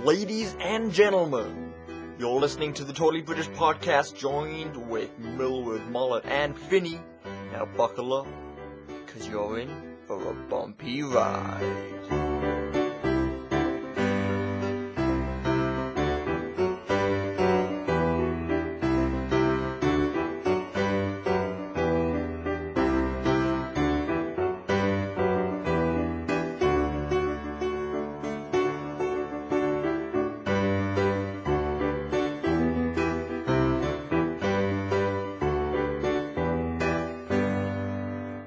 Ladies and gentlemen, you're listening to the Totally British Podcast, joined with Millwood, Mullet, and Finny. Now buckle up, because you're in for a bumpy ride.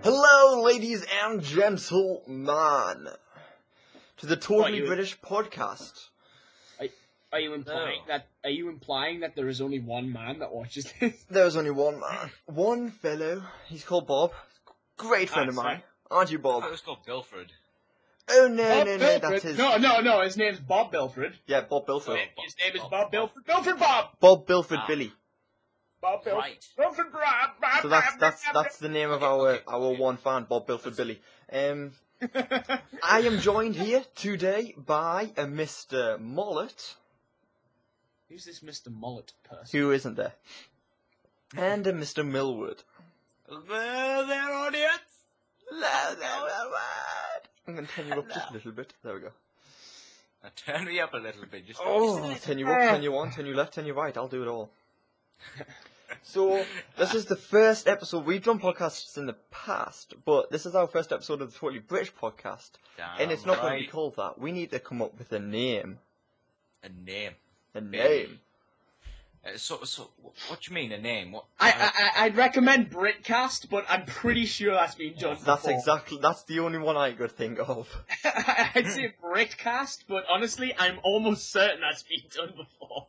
Hello, ladies and gentlemen, to the Totally British Podcast. Are you implying that there is only one man that watches this? There's only one man, one fellow. He's called Bob. Great friend of mine, aren't you, Bob? I thought it was called Bilfred. Oh no, that's his. No. His name's Bob Bilfred. Yeah, Bob Bilfred. His name is Bob Bilfred. Bilfred Bob. Bob Bilfred Billy. Bob Bilfred. Right. Bilfred Bob. So that's the name of our one fan, Bob Bilfred Billy. I am joined here today by a Mr. Mullet. Who's this Mr. Mullet person? Who isn't there? And a Mr. Millwood. Hello there, audience. I'm going to turn you up just a little bit. There we go. Turn me up a little bit. Just turn you up, turn you on, turn you left, turn you right. I'll do it all. So, this is the first episode. We've done podcasts in the past, but this is our first episode of the Totally British Podcast. And it's not going to be called that. We need to come up with a name. A name. A name. So, what do you mean, a name? What? I'd recommend Britcast, but I'm pretty sure that's been done before. That's the only one I could think of. I'd say Britcast, but honestly, I'm almost certain that's been done before.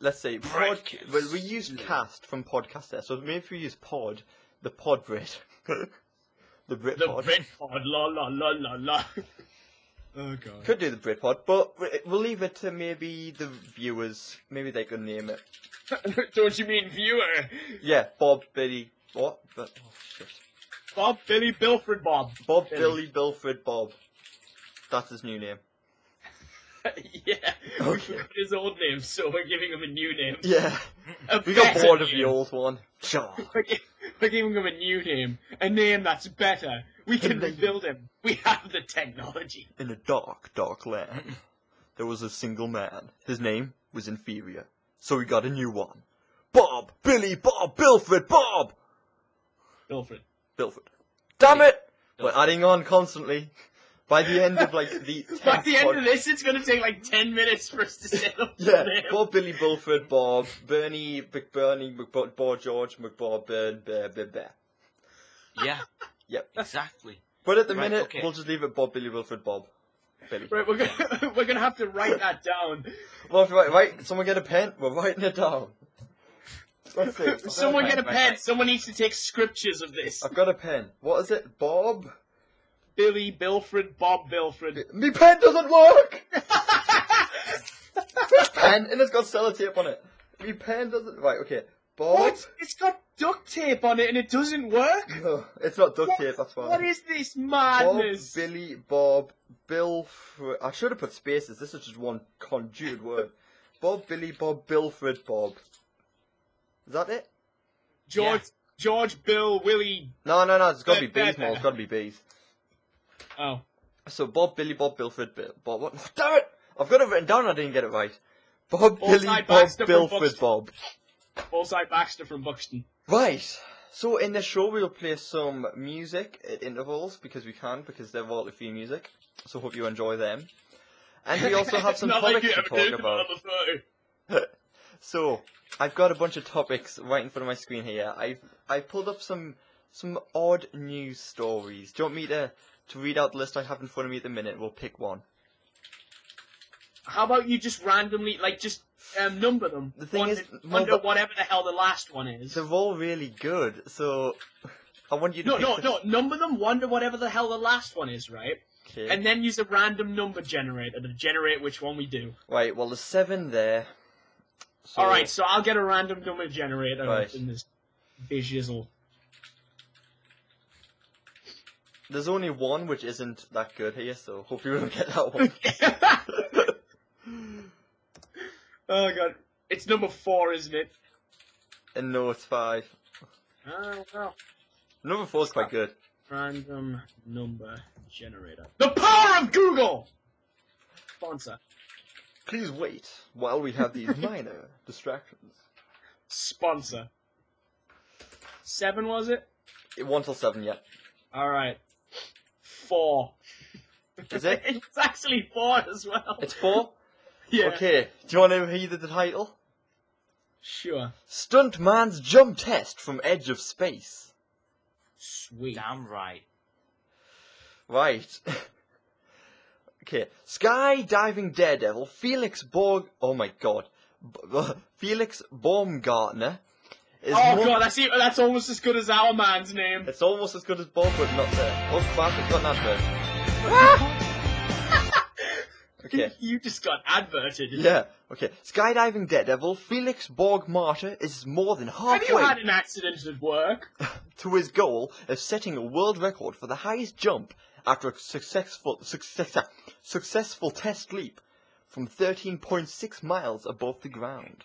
Let's say pod. Well, we use cast from podcast there, so maybe if we use pod, the pod Brit, the Brit The pod. Brit pod, la la la la la. Oh god. Could do the Brit pod, but we'll leave it to maybe the viewers. Maybe they could name it. Don't you mean viewer? Yeah, Bob, Billy, what? Oh shit. Bob, Billy, Bilfred, Bob. Bob, Billy, Bilfred, Bob. That's his new name. Yeah, Okay. we forgot his old name, so we're giving him a new name. Yeah, A we got better bored of name. the old one. Sure. We're giving him a new name, a name that's better. We can rebuild him. We have the technology. In a dark, dark land, there was a single man. His name was inferior, so we got a new one. Bob, Billy, Bob, Bilfred, Bob! Bilfred. Damn it! We're adding on constantly. By the end of, the 10th By the end of this, it's going to take 10 minutes for us to set up the name. Bob, Billy, Bilfred, Bob, Bernie, McBurnie, McBob, George, McBob, Bear. Yeah. Yep. Exactly. But at the Right, minute, okay. we'll just leave it Bob, Billy, Bilfred, Bob. Billy. Right, we're gonna have to write that down. Well, right, someone get a pen, we're writing it down. Let's see. Someone get a right, pen. right. Someone needs to take scriptures of this. I've got a pen. What is it? Bob? Billy, Bilfred, Bob, Bilfred. Me pen doesn't work! Press pen, and it's got sellotape on it. Me pen doesn't... Right, okay. Bob... What? It's got duct tape on it and it doesn't work? No, it's not duct tape, that's fine. What is this Bob, madness? Billy, Bob, Bilfred... I should have put spaces, this is just one conjured word. Bob, Billy, Bob, Bilfred, Bob. Is that it? George, Bill, Willie. No, it's gotta be bees, Mo, it's gotta be bees. Oh. So, Bob, Billy, Bob, Bilfred, Bob, what? Damn it! I've got it written down, I didn't get it right. Bob, Billy, Bullseye Bob, Baxter from Bilfred, Buxton. Bob. Bullseye Baxter from Buxton. Right. So, in this show, we'll play some music at intervals, because they're royalty-free music. So, hope you enjoy them. And we also have some Not like topics you to ever talk did about. before. So, I've got a bunch of topics right in front of my screen here. I've pulled up some odd news stories. Do you want me to read out the list I have in front of me at the minute? We'll pick one. How about you just randomly, number them? The thing is, wonder whatever the hell the last one is. They're all really good, so I want you to No, number them, wonder whatever the hell the last one is, right? Okay. And then use a random number generator to generate which one we do. Right, well, there's 7 there. So... Alright, so I'll get a random number generator Right. in this bizzle. There's only one which isn't that good here, so hope you don't get that one. Oh god. It's number 4, isn't it? And no, it's 5. Oh, well. Number 4 is quite good. Random number generator. The power of Google! Sponsor. Please wait while we have these minor distractions. Sponsor. 7, was it? 1 till 7, yeah. Alright. 4. Is it? It's actually 4 as well. It's 4? Yeah. Okay, do you want to hear the title? Sure. Stuntman's jump test from edge of space. Sweet. Damn right. Right. Okay, skydiving daredevil Felix Felix Baumgartner is God, that's almost as good as our man's name. It's almost as good as Bob, but not there. Oh, fuck, it's got an advert. Okay. You just got adverted. Yeah, okay. Skydiving daredevil Felix Baumgartner is more than Have you halfway had an accident at work? to his goal of setting a world record for the highest jump after a successful test leap from 13.6 miles above the ground.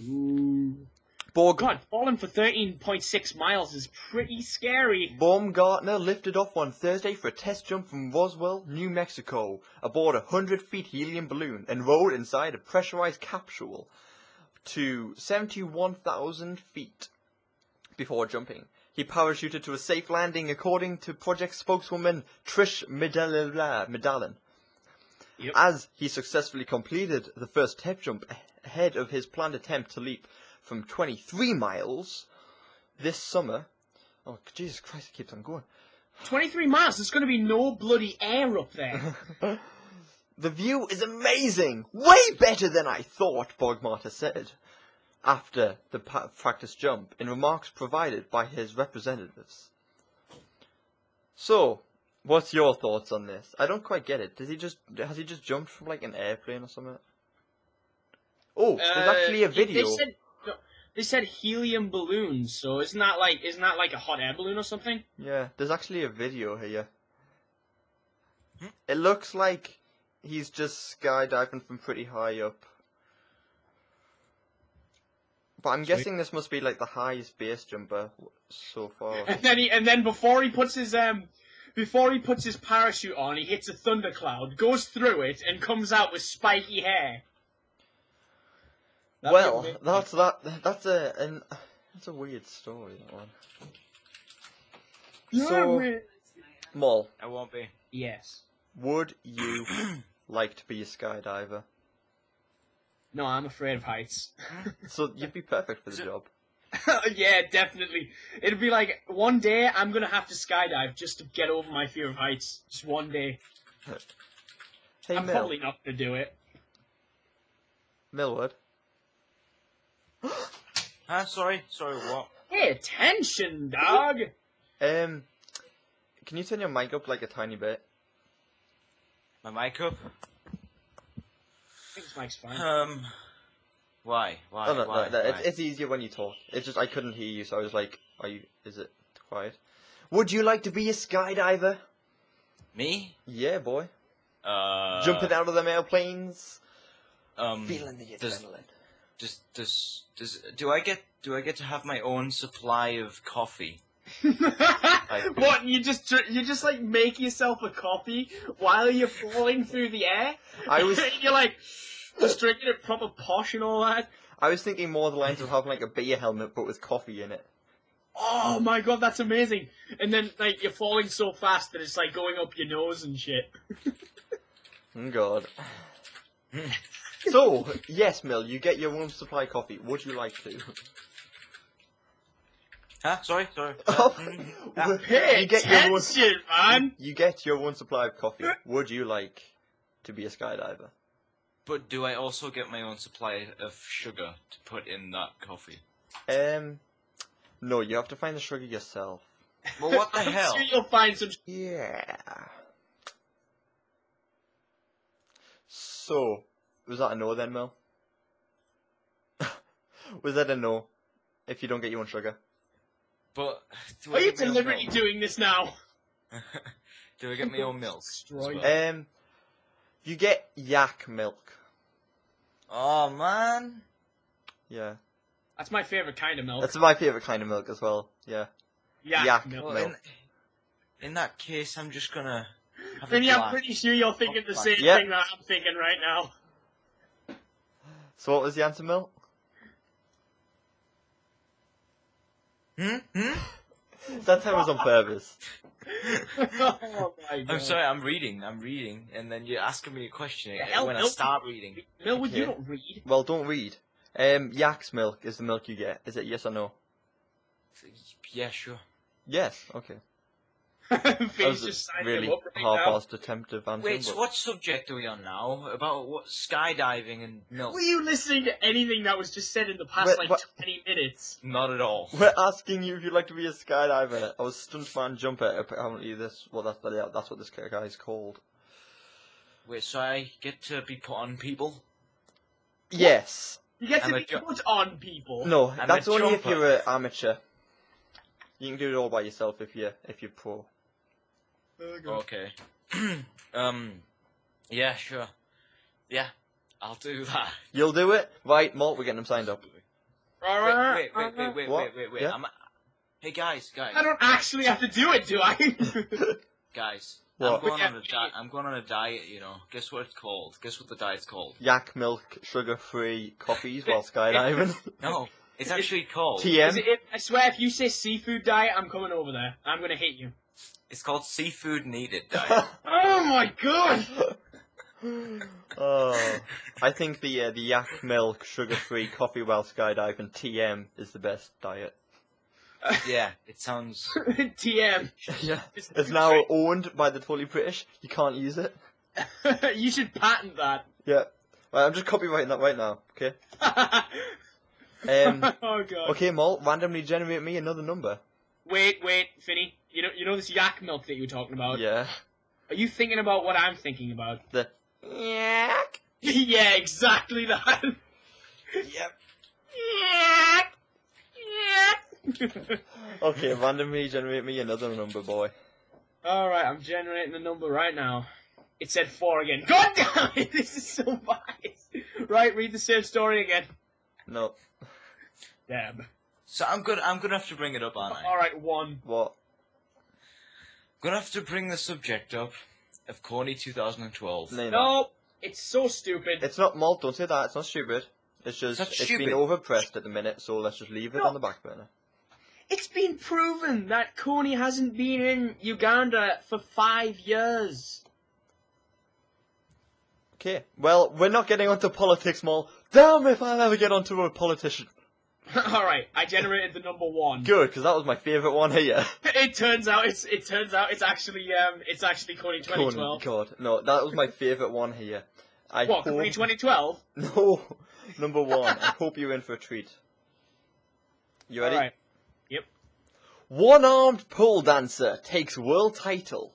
Ooh. God, falling for 13.6 miles is pretty scary. Baumgartner lifted off on Thursday for a test jump from Roswell, New Mexico, aboard a 100-feet helium balloon and rode inside a pressurized capsule to 71,000 feet before jumping. He parachuted to a safe landing, according to project spokeswoman Trish Medallion. Yep. As he successfully completed the first test jump ahead of his planned attempt to leap from 23 miles this summer. Oh, Jesus Christ, it keeps on going. 23 miles, there's going to be no bloody air up there. The view is amazing! Way better than I thought, Baumgartner said after the practice jump in remarks provided by his representatives. So, what's your thoughts on this? I don't quite get it. Has he just jumped from like an airplane or something? Oh, there's actually a video. They said helium balloons, so isn't that like a hot air balloon or something? Yeah, there's actually a video here. It looks like he's just skydiving from pretty high up. But I'm guessing this must be like the highest base jumper so far. And then before he puts his parachute on, he hits a thundercloud, goes through it, and comes out with spiky hair. Well, that's a weird story, that one. So, Mol, I won't be. Yes. would you like to be a skydiver? No, I'm afraid of heights. So you'd be perfect for the job. Yeah, definitely. It'd be like, one day I'm gonna have to skydive just to get over my fear of heights. Just one day. Hey, I'm probably not gonna do it. Millwood. Sorry, what? Pay attention, dog! Can you turn your mic up like a tiny bit? My mic up? I think this mic's fine. Why? Oh, no, Why? it's easier when you talk. It's just I couldn't hear you, so I was like, is it quiet? Would you like to be a skydiver? Me? Yeah, boy. Jumping out of them airplanes? Feeling the adrenaline. Do I get to have my own supply of coffee? What? You just like make yourself a coffee while you're falling through the air? You're like just drinking it proper posh and all that. I was thinking more the lines of having like a beer helmet but with coffee in it. Oh my god, that's amazing! And then like you're falling so fast that it's like going up your nose and shit. Oh god. So, yes, Mill, you get your own supply of coffee. Would you like to? Huh? Sorry. Pay attention, man! You get your own supply of coffee. Would you like to be a skydiver? But do I also get my own supply of sugar to put in that coffee? No, you have to find the sugar yourself. Well, what the hell? I'm sure you'll find some. Yeah. So, was that a no then, Mel? Was that a no? If you don't get your own sugar? But do Are I you get my own deliberately milk? doing this now? Do I get my own milk? Destroy you. You get yak milk. Oh, man. Yeah. That's my favourite kind of milk. That's my favourite kind of milk as well. Yeah. Yak milk. milk. In that case, I'm just gonna have Vinny, a I'm pretty sure you're thinking the same Yep. thing that I'm thinking right now. So what was the answer, Milk? That time was on purpose. Oh my god. I'm sorry, I'm reading, and then you're asking me a question when I Milk. start reading. Milk, Okay. you don't read. Well, don't read. Yak's milk is the milk you get. Is it yes or no? Yeah, sure. Yes. Okay. That Vinny's was just a signing really him up right now. half-assed attempt of answering. Wait, so but- what subject are we on now? About what skydiving and milk? Were you listening to anything that was just said in the past, Wait, like, what? 20 minutes? Not at all. We're asking you if you'd like to be a skydiver. I was stuntman jumper. Apparently, that's what this guy's called. Wait, so I get to be put on people? Yes. You get to I'm a be ju- put on people. No, I'm that's a only if jumper. you're an amateur. You can do it all by yourself if you're pro. Okay. Yeah, sure. Yeah, I'll do that. You'll do it, right? Malt, we're getting them signed up. Wait. What? Yeah? Hey guys. I don't actually have to do it, do I? Guys, What? I'm going on a diet, you know. Guess what it's called? Guess what the diet's called? Yak milk, sugar-free coffees while skydiving. No, it's actually called. TM. I swear, if you say seafood diet, I'm coming over there. I'm gonna hate you. It's called seafood needed diet. Oh my god! Oh, I think the yak milk, sugar-free coffee while skydiving TM is the best diet. Yeah, it sounds. TM. Yeah, it's now owned by the totally British. You can't use it. You should patent that. Yeah, right, I'm just copywriting that right now. Okay. Oh god. Okay, Malt, randomly generate me another number. Wait, Finny. You know this yak milk that you were talking about? Yeah. Are you thinking about what I'm thinking about? The yak. Yeah, exactly that. Yep. Yak. Yak. Okay, randomly generate me another number, boy. Alright, I'm generating the number right now. It said 4 again. God damn it! This is so biased. Right, read the same story again. No. Damn. So I'm gonna have to bring it up, aren't I? Alright, 1. What? Gonna have to bring the subject up of Corny 2012. No, No, it's so stupid. It's not Malt, don't say that, it's not stupid. It's just, It's not it's stupid. been overpressed at the minute, so let's just leave it No. on the back burner. It's been proven that Coney hasn't been in Uganda for 5 years. Okay, well, we're not getting onto politics, Malt. Damn if I'll ever get onto a politician. Alright, I generated the number 1. Good, because that was my favourite one here. It turns out it's actually Coney 2012. God, no, that was my favourite one here. I What, hope... Coney 2012? No, number 1. I hope you're in for a treat. You ready? Alright. Yep. One-armed pole dancer takes world title.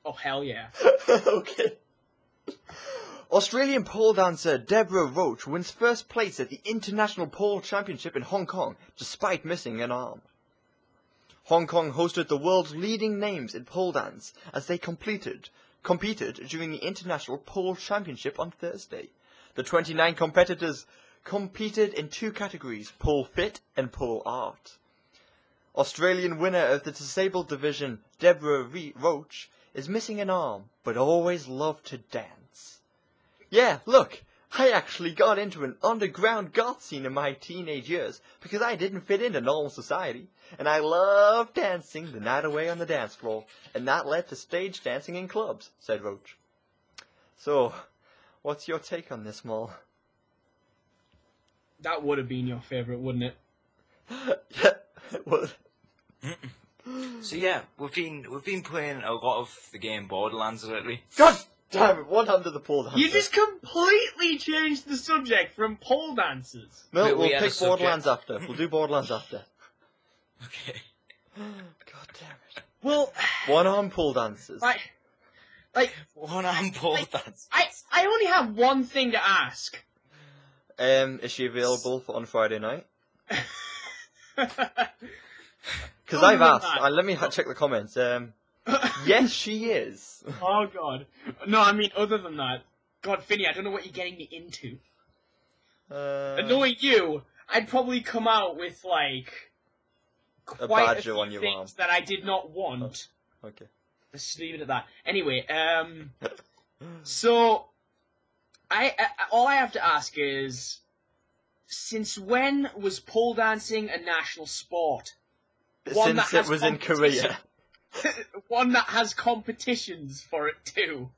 Oh hell yeah. Okay. Australian pole dancer Deborah Roach wins first place at the International Pole Championship in Hong Kong, despite missing an arm. Hong Kong hosted the world's leading names in pole dance as they competed during the International Pole Championship on Thursday. The 29 competitors competed in 2 categories, pole fit and pole art. Australian winner of the disabled division, Deborah Roach, is missing an arm, but always loved to dance. Yeah, look, I actually got into an underground goth scene in my teenage years because I didn't fit into normal society, and I loved dancing the night away on the dance floor, and that led to stage dancing in clubs, said Roach. So, what's your take on this, Mol? That would have been your favourite, wouldn't it? Yeah, it would. So yeah, we've been playing a lot of the game Borderlands lately. God damn it, one under the pole dancer. You just completely changed the subject from pole dancers. No, We we'll had a pick subject. Borderlands after. We'll do Borderlands after. Okay. God damn it. Well, One-arm pole dancers. like, One-arm pole dance. I only have one thing to ask. Is she available on Friday night? Because Other I've than asked, that- and let me check the comments. Yes, she is. Oh god. No, I mean other than that. God, Finny, I don't know what you're getting me into. Knowing you, I'd probably come out with, like, quite a few things that I did not want. Oh, okay. Let's just leave it at that. Anyway, so, all I have to ask is, since when was pole dancing a national sport? Since it was in Korea. One that has competitions for it too.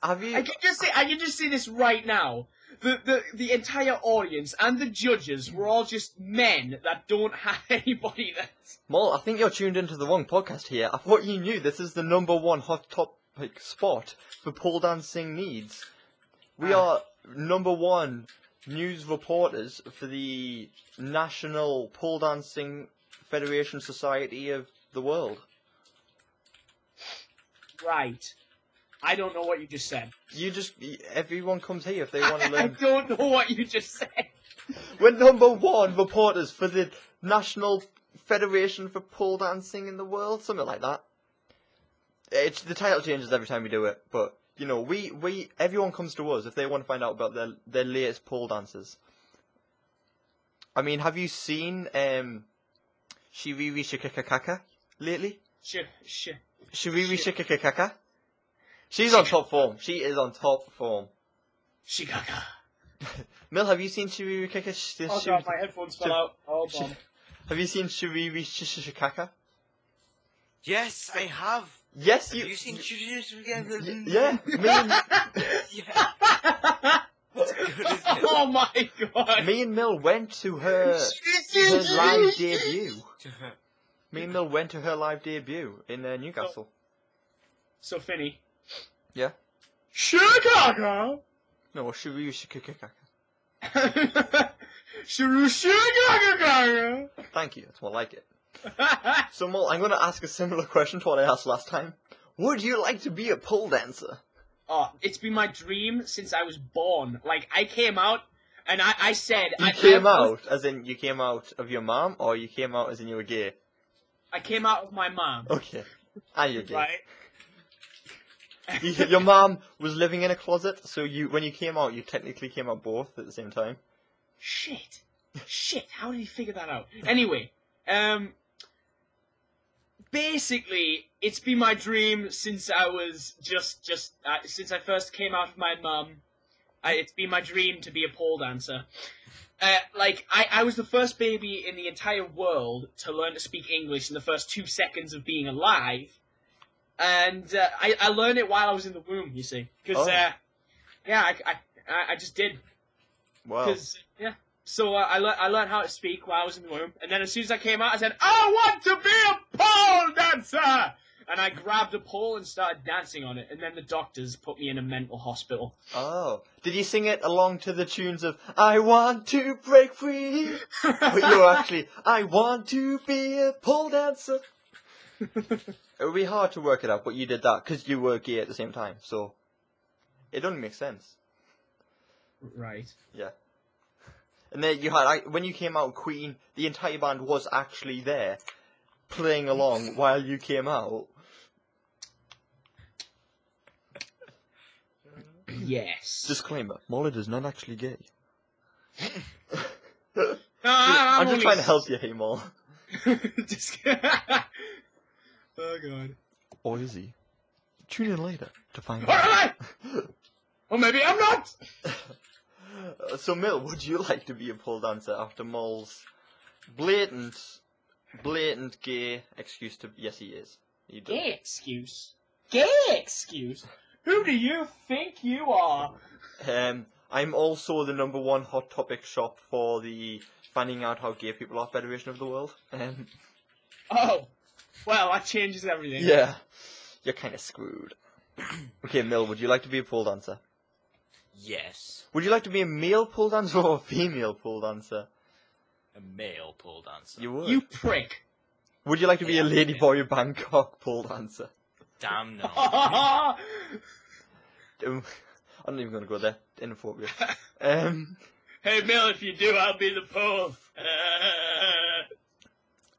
Have you? I can just say this right now. The entire audience and the judges were all just men that don't have anybody that's... Mol, I think you're tuned into the wrong podcast here. I thought you knew this is the #1 hot topic spot for pole dancing needs. We are #1 news reporters for the National Pole Dancing Federation Society of the world. Right. I don't know what you just said. Everyone comes here if they want to learn. I don't know what you just said. We're #1 reporters for the National Federation for Pole Dancing in the world, something like that. The title changes every time we do it, but you know, everyone comes to us if they want to find out about their latest pole dances. I mean, have you seen Shiriri Shikakaka lately? Shiriri Shikakaka? She's on top form. She is on top form. Shikaka. Mil, have you seen Shiriri Shikakaka? Oh god, my headphones fell out. Oh, bomb. Have you seen Shiriri Shikakaka? Yes, I have. Yes, Have you seen Shiriri Shikakaka? Yeah, me and... Yeah. Oh my god. Me and Mil went to her live debut. Me and Mil went to her live debut in Newcastle. So, Finny. Yeah? Chicago! No, Shiriri Shikakaka. Shikakaka! Thank you, that's more like it. So, Mol, I'm going to ask a similar question to what I asked last time. Would you like to be a pole dancer? Oh, it's been my dream since I was born. Like, I came out, and I said... You came out, as in you came out of your mom, or you came out as in you were gay? I came out of my mom. Okay. And you're gay. Right. Your mom was living in a closet, so when you came out, you technically came out both at the same time. Shit. How did he figure that out? Anyway, basically, it's been my dream since I was since I first came out of my mum. It's been my dream to be a pole dancer. I was the first baby in the entire world to learn to speak English in the first 2 seconds of being alive. And I learned it while I was in the womb, you see. Because, I just did. Wow. So I learned how to speak while I was in the womb. And then as soon as I came out, I said, I want to be a pole dancer! And I grabbed a pole and started dancing on it. And then the doctors put me in a mental hospital. Oh. Did you sing it along to the tunes of, I want to break free? But you were actually, I want to be a pole dancer. It would be hard to work it out, but you did that because you were gay at the same time, so it doesn't make sense. Right. Yeah. And then you had, when you came out, Queen, the entire band was actually there, playing along while you came out. Yes. Disclaimer, Molly is not actually gay. I'm just trying to help you, hey Moll. Oh god. Or is he? Tune in later to find out. Or maybe I'm not! So Mil, would you like to be a pole dancer after Moll's blatant gay excuse to... Yes, he is. He does. Gay excuse? Gay excuse? Who do you think you are? I'm also the #1 hot topic shop for the finding out how gay people are Federation of the World. Oh. Well, that changes everything. Yeah. You're kind of screwed. Okay, Mil, would you like to be a pole dancer? Yes. Would you like to be a male pole dancer or a female pole dancer? A male pole dancer. You would? You prick. Would you like to be a Ladyboy Bangkok pole dancer? Damn no. I'm not even going to go there. Inappropriate. Hey, Mil, if you do, I'll be the pole.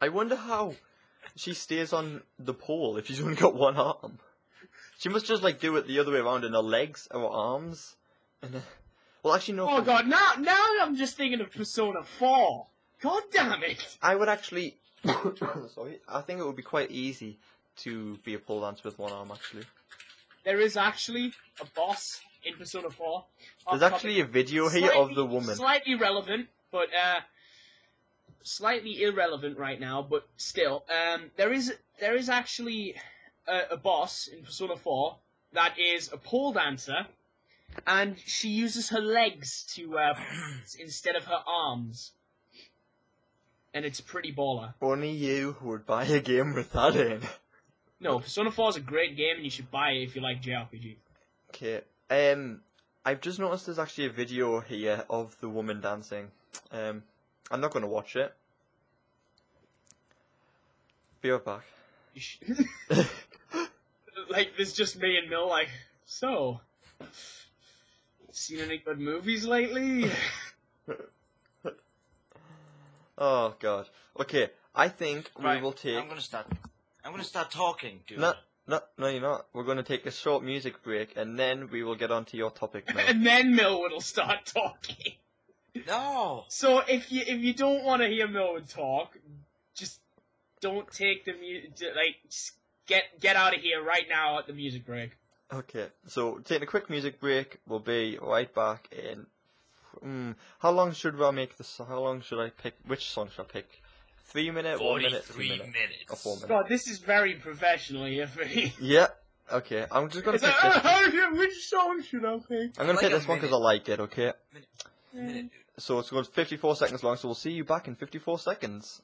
I wonder how she stays on the pole if she's only got one arm. She must just like do it the other way around in her legs or arms. And well, actually no. Oh god, now I'm just thinking of Persona 4. God damn it! I would actually. Sorry, I think it would be quite easy to be a pole dancer with one arm. Actually, There is actually a boss in Persona 4. there's actually a video here of the woman. Slightly relevant, but slightly irrelevant right now. But still, there is actually a boss in Persona 4 that is a pole dancer, and she uses her legs to instead of her arms, and it's pretty baller. Only you would buy a game with that in. No, Persona 4 is a great game, and you should buy it if you like JRPG. Okay. I've just noticed there's actually a video here of the woman dancing. I'm not going to watch it. Be right back. Like, there's just me and Mill, like, so, seen any good movies lately? Oh god. Okay, I think we will take. I'm gonna start talking, dude. No, you're not. We're going to take a short music break, and then we will get on to your topic now. And then Millwood will start talking. No. So if you don't want to hear Millwood talk, just don't take the music. Like, just get out of here right now at the music break. Okay, so taking a quick music break. We'll be right back in. How long should I make this? How long should I pick? Which song should I pick? 3 minutes, 1 minute, 3 minutes, or 4 minutes. God, this is very professional here for me. Yeah. Okay, I'm just gonna pick this. Which song should I pick? I'm gonna pick this one because I like it. Okay. Minute. So it's going 54 seconds long. So we'll see you back in 54 seconds.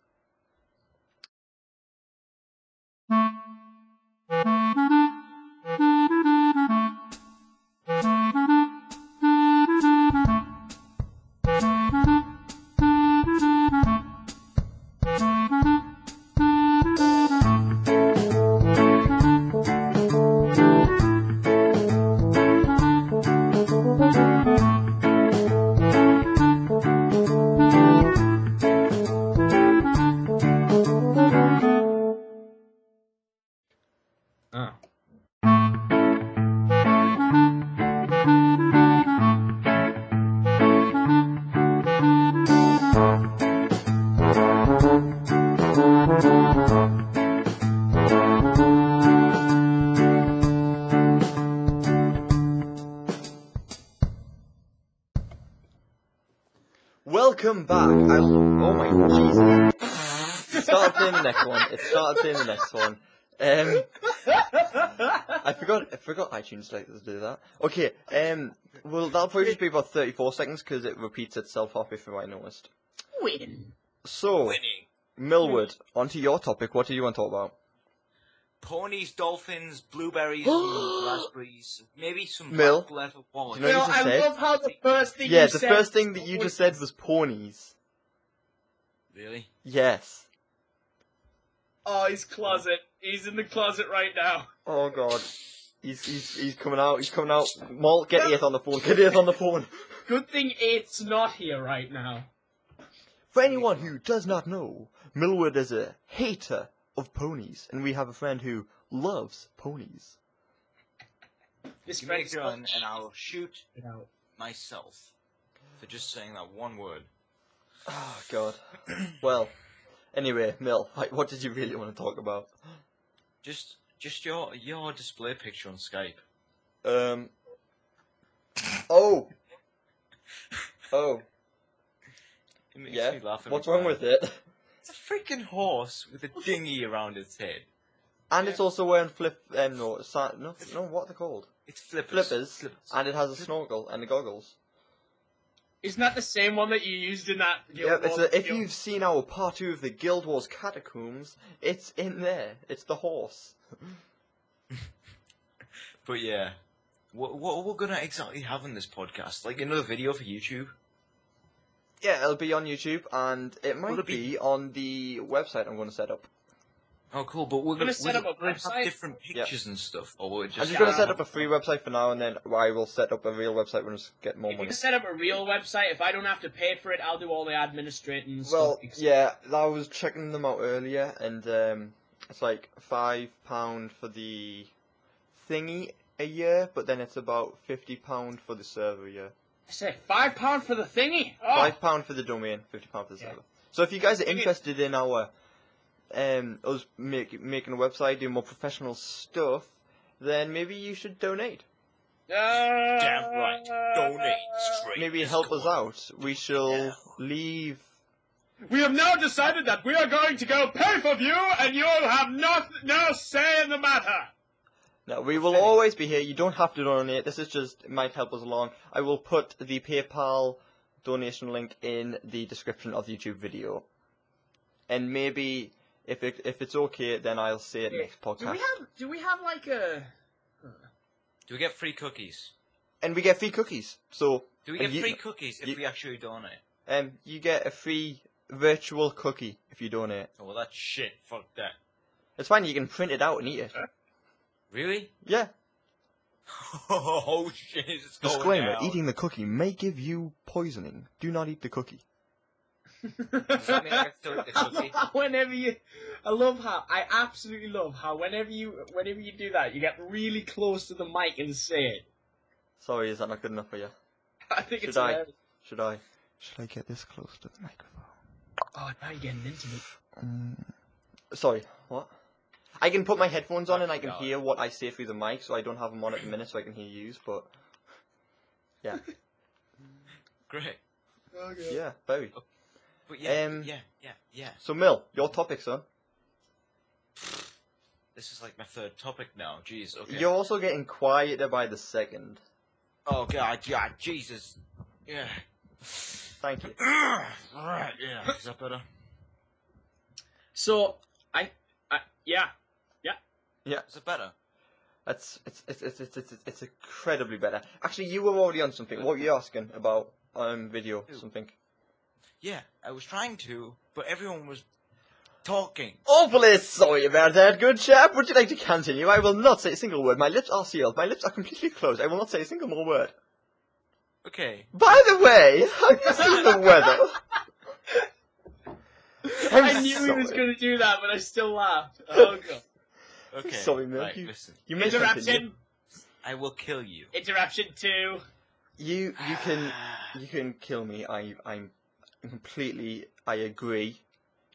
Welcome back. Oh my Jesus. It started playing the next one. I forgot iTunes likes to do that. Okay, well, that'll probably just be about 34 seconds because it repeats itself halfway through, I noticed. Win. So, Winning. Millwood, onto your topic. What do you want to talk about? Ponies, dolphins, blueberries, and raspberries, maybe some Mill? black leather wallet. You know what you just I said? love how the first thing Yeah, you the said first thing that you just said was ponies. Really? Yes. Oh, his closet. He's in the closet right now. Oh god. He's coming out. Malt, get Earth on the phone. Good thing it's not here right now. For anyone who does not know, Millwood is a hater of ponies, and we have a friend who loves ponies. This Give me a friend's gun and I'll shoot it out. myself for just saying that one word. Oh god. Well, anyway, Mill, what did you really want to talk about? Just your display picture on Skype. Oh. It makes Yeah. me laugh every What's wrong time. with it? It's a freaking horse with a dinghy around its head. And it's also wearing what are they called? It's flippers. Flippers. And it has a snorkel and the goggles. Isn't that the same one that you used in that? Yeah, if you've seen our part 2 of the Guild Wars Catacombs, it's in there. It's the horse. But yeah, what we're gonna exactly have in this podcast? Like another video for YouTube? Yeah, it'll be on YouTube, and it might Will it be on the website I'm going to set up. Oh, cool. But we're gonna set up a have website? different pictures and stuff, or we're I'm just just going to set up a free website for now, and then I will set up a real website when I get more If you money. can set up a real website, if I don't have to pay for it, I'll do all the administrating and Well, stuff. yeah, I was checking them out earlier, and it's like £5 for the thingy a year, but then it's about £50 for the server a year. I say £5 for the thingy. Oh. £5 for the domain, £50 for the server. So if you guys are interested in our us making a website, doing more professional stuff, then maybe you should donate. Damn right. Donate straight. Maybe help us out. We shall leave. We have now decided that we are going to go pay-per-view, and you'll have no say in the matter. No, we will always be here. You don't have to donate. This is just, it might help us along. I will put the PayPal donation link in the description of the YouTube video. And maybe, if it's okay, then I'll say it next podcast. Do we have like a... Do we get free cookies? And we get free cookies. So Do we get free cookies if we actually donate? You get a free virtual cookie if you donate. Oh, well, that's shit. Fuck that. It's fine. You can print it out and eat it. Really? Yeah. Oh shit! It's going Disclaimer: down. eating the cookie may give you poisoning. Do not eat the cookie. Does that mean I have to eat the cookie? I absolutely love how whenever you do that, you get really close to the mic and say it. Sorry, is that not good enough for you? I think it's Should I? hilarious. Should I get this close to the microphone? Oh, now you're getting intimate. Sorry, what? I can put my headphones on and I can hear what I say through the mic, so I don't have them on at the minute so I can hear yous, but... Yeah. Great. Okay. Yeah, very. But yeah. So, Mill, your topic, son. This is like my third topic now. Jeez, okay. You're also getting quieter by the second. Oh god, Jesus. Yeah. Thank you. Alright, yeah. Is that better? So, yeah. Yeah, Is it better? it's incredibly better. Actually, you were already on something. What were you asking about video? Something. Yeah, I was trying to, but everyone was talking. Awfully sorry about that, good chap. Would you like to continue? I will not say a single word. My lips are sealed. My lips are completely closed. I will not say a single more word. Okay. By the way, have you seen the weather? I knew he was going to do that, but I still laughed. Oh god. Okay. Sorry, Mill. Right, listen. You may continue. Interruption. I will kill you. Interruption 2. You can kill me. I'm completely. I agree.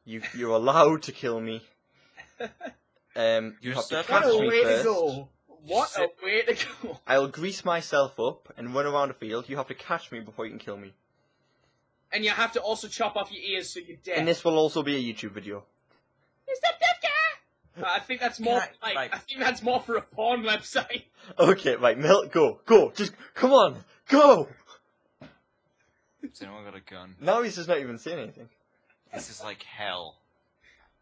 You're allowed to kill me. You have to catch What a me way to first. go. What a way to go. I'll grease myself up and run around the field. You have to catch me before you can kill me. And you have to also chop off your ears so you're dead. And this will also be a YouTube video. Is that dead guy? I think that's more. I think that's more for a porn website. Okay, right, Mill, go, just come on, go. Has anyone got a gun? Now he's just not even saying anything. This is like hell.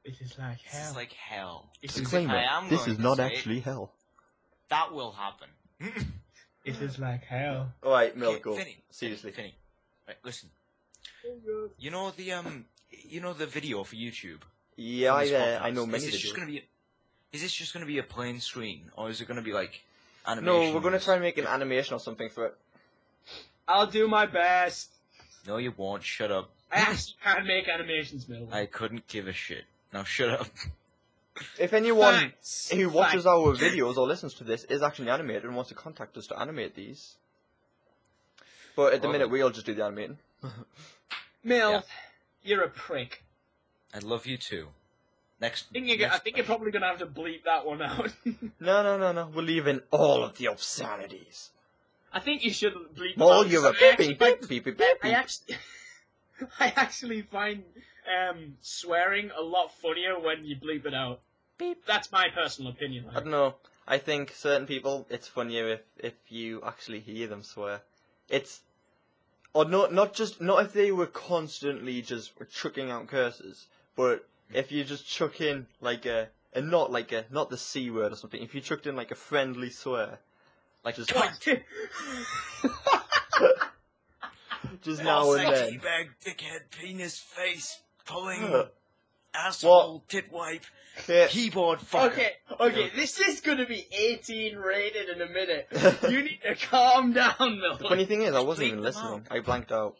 It is like hell. This is like hell. Disclaimer: this is not actually hell. That will happen. It is like hell. All right, Mill, Okay, go. Finny, Seriously. Finny. Right, listen. You know the video for YouTube. Yeah, From this I know podcast? many Is this just gonna be a plain screen, or is it gonna be like animation? No, we're gonna try and make an animation or something for it. I'll do my best. No, you won't. Shut up. I actually can't make animations, Middle. I couldn't give a shit. Now shut up. If anyone Thanks. who watches our videos or listens to this is actually animated and wants to contact us to animate these, but at the minute we'll just do the animating. Mill, Yeah. you're a prick. I love you too. Next. I think you're probably gonna have to bleep that one out. No. We're leaving all of the obscenities. I think you should bleep them All out. you're a beep, beep, beep, beep, I actually find swearing a lot funnier when you bleep it out. Beep. That's my personal opinion. I don't know. I think certain people, it's funnier if you actually hear them swear. Or not if they were constantly just chucking out curses, but if you just chuck in not the C word or something. If you chucked in like a friendly swear, like just just now and then. Teabag, dickhead, penis, face, pulling, asshole, tit wipe, keyboard fucker. Okay, this is gonna be 18 rated in a minute. You need to calm down, Millwood. The funny thing is, I wasn't Bleep even them listening. out. I blanked out.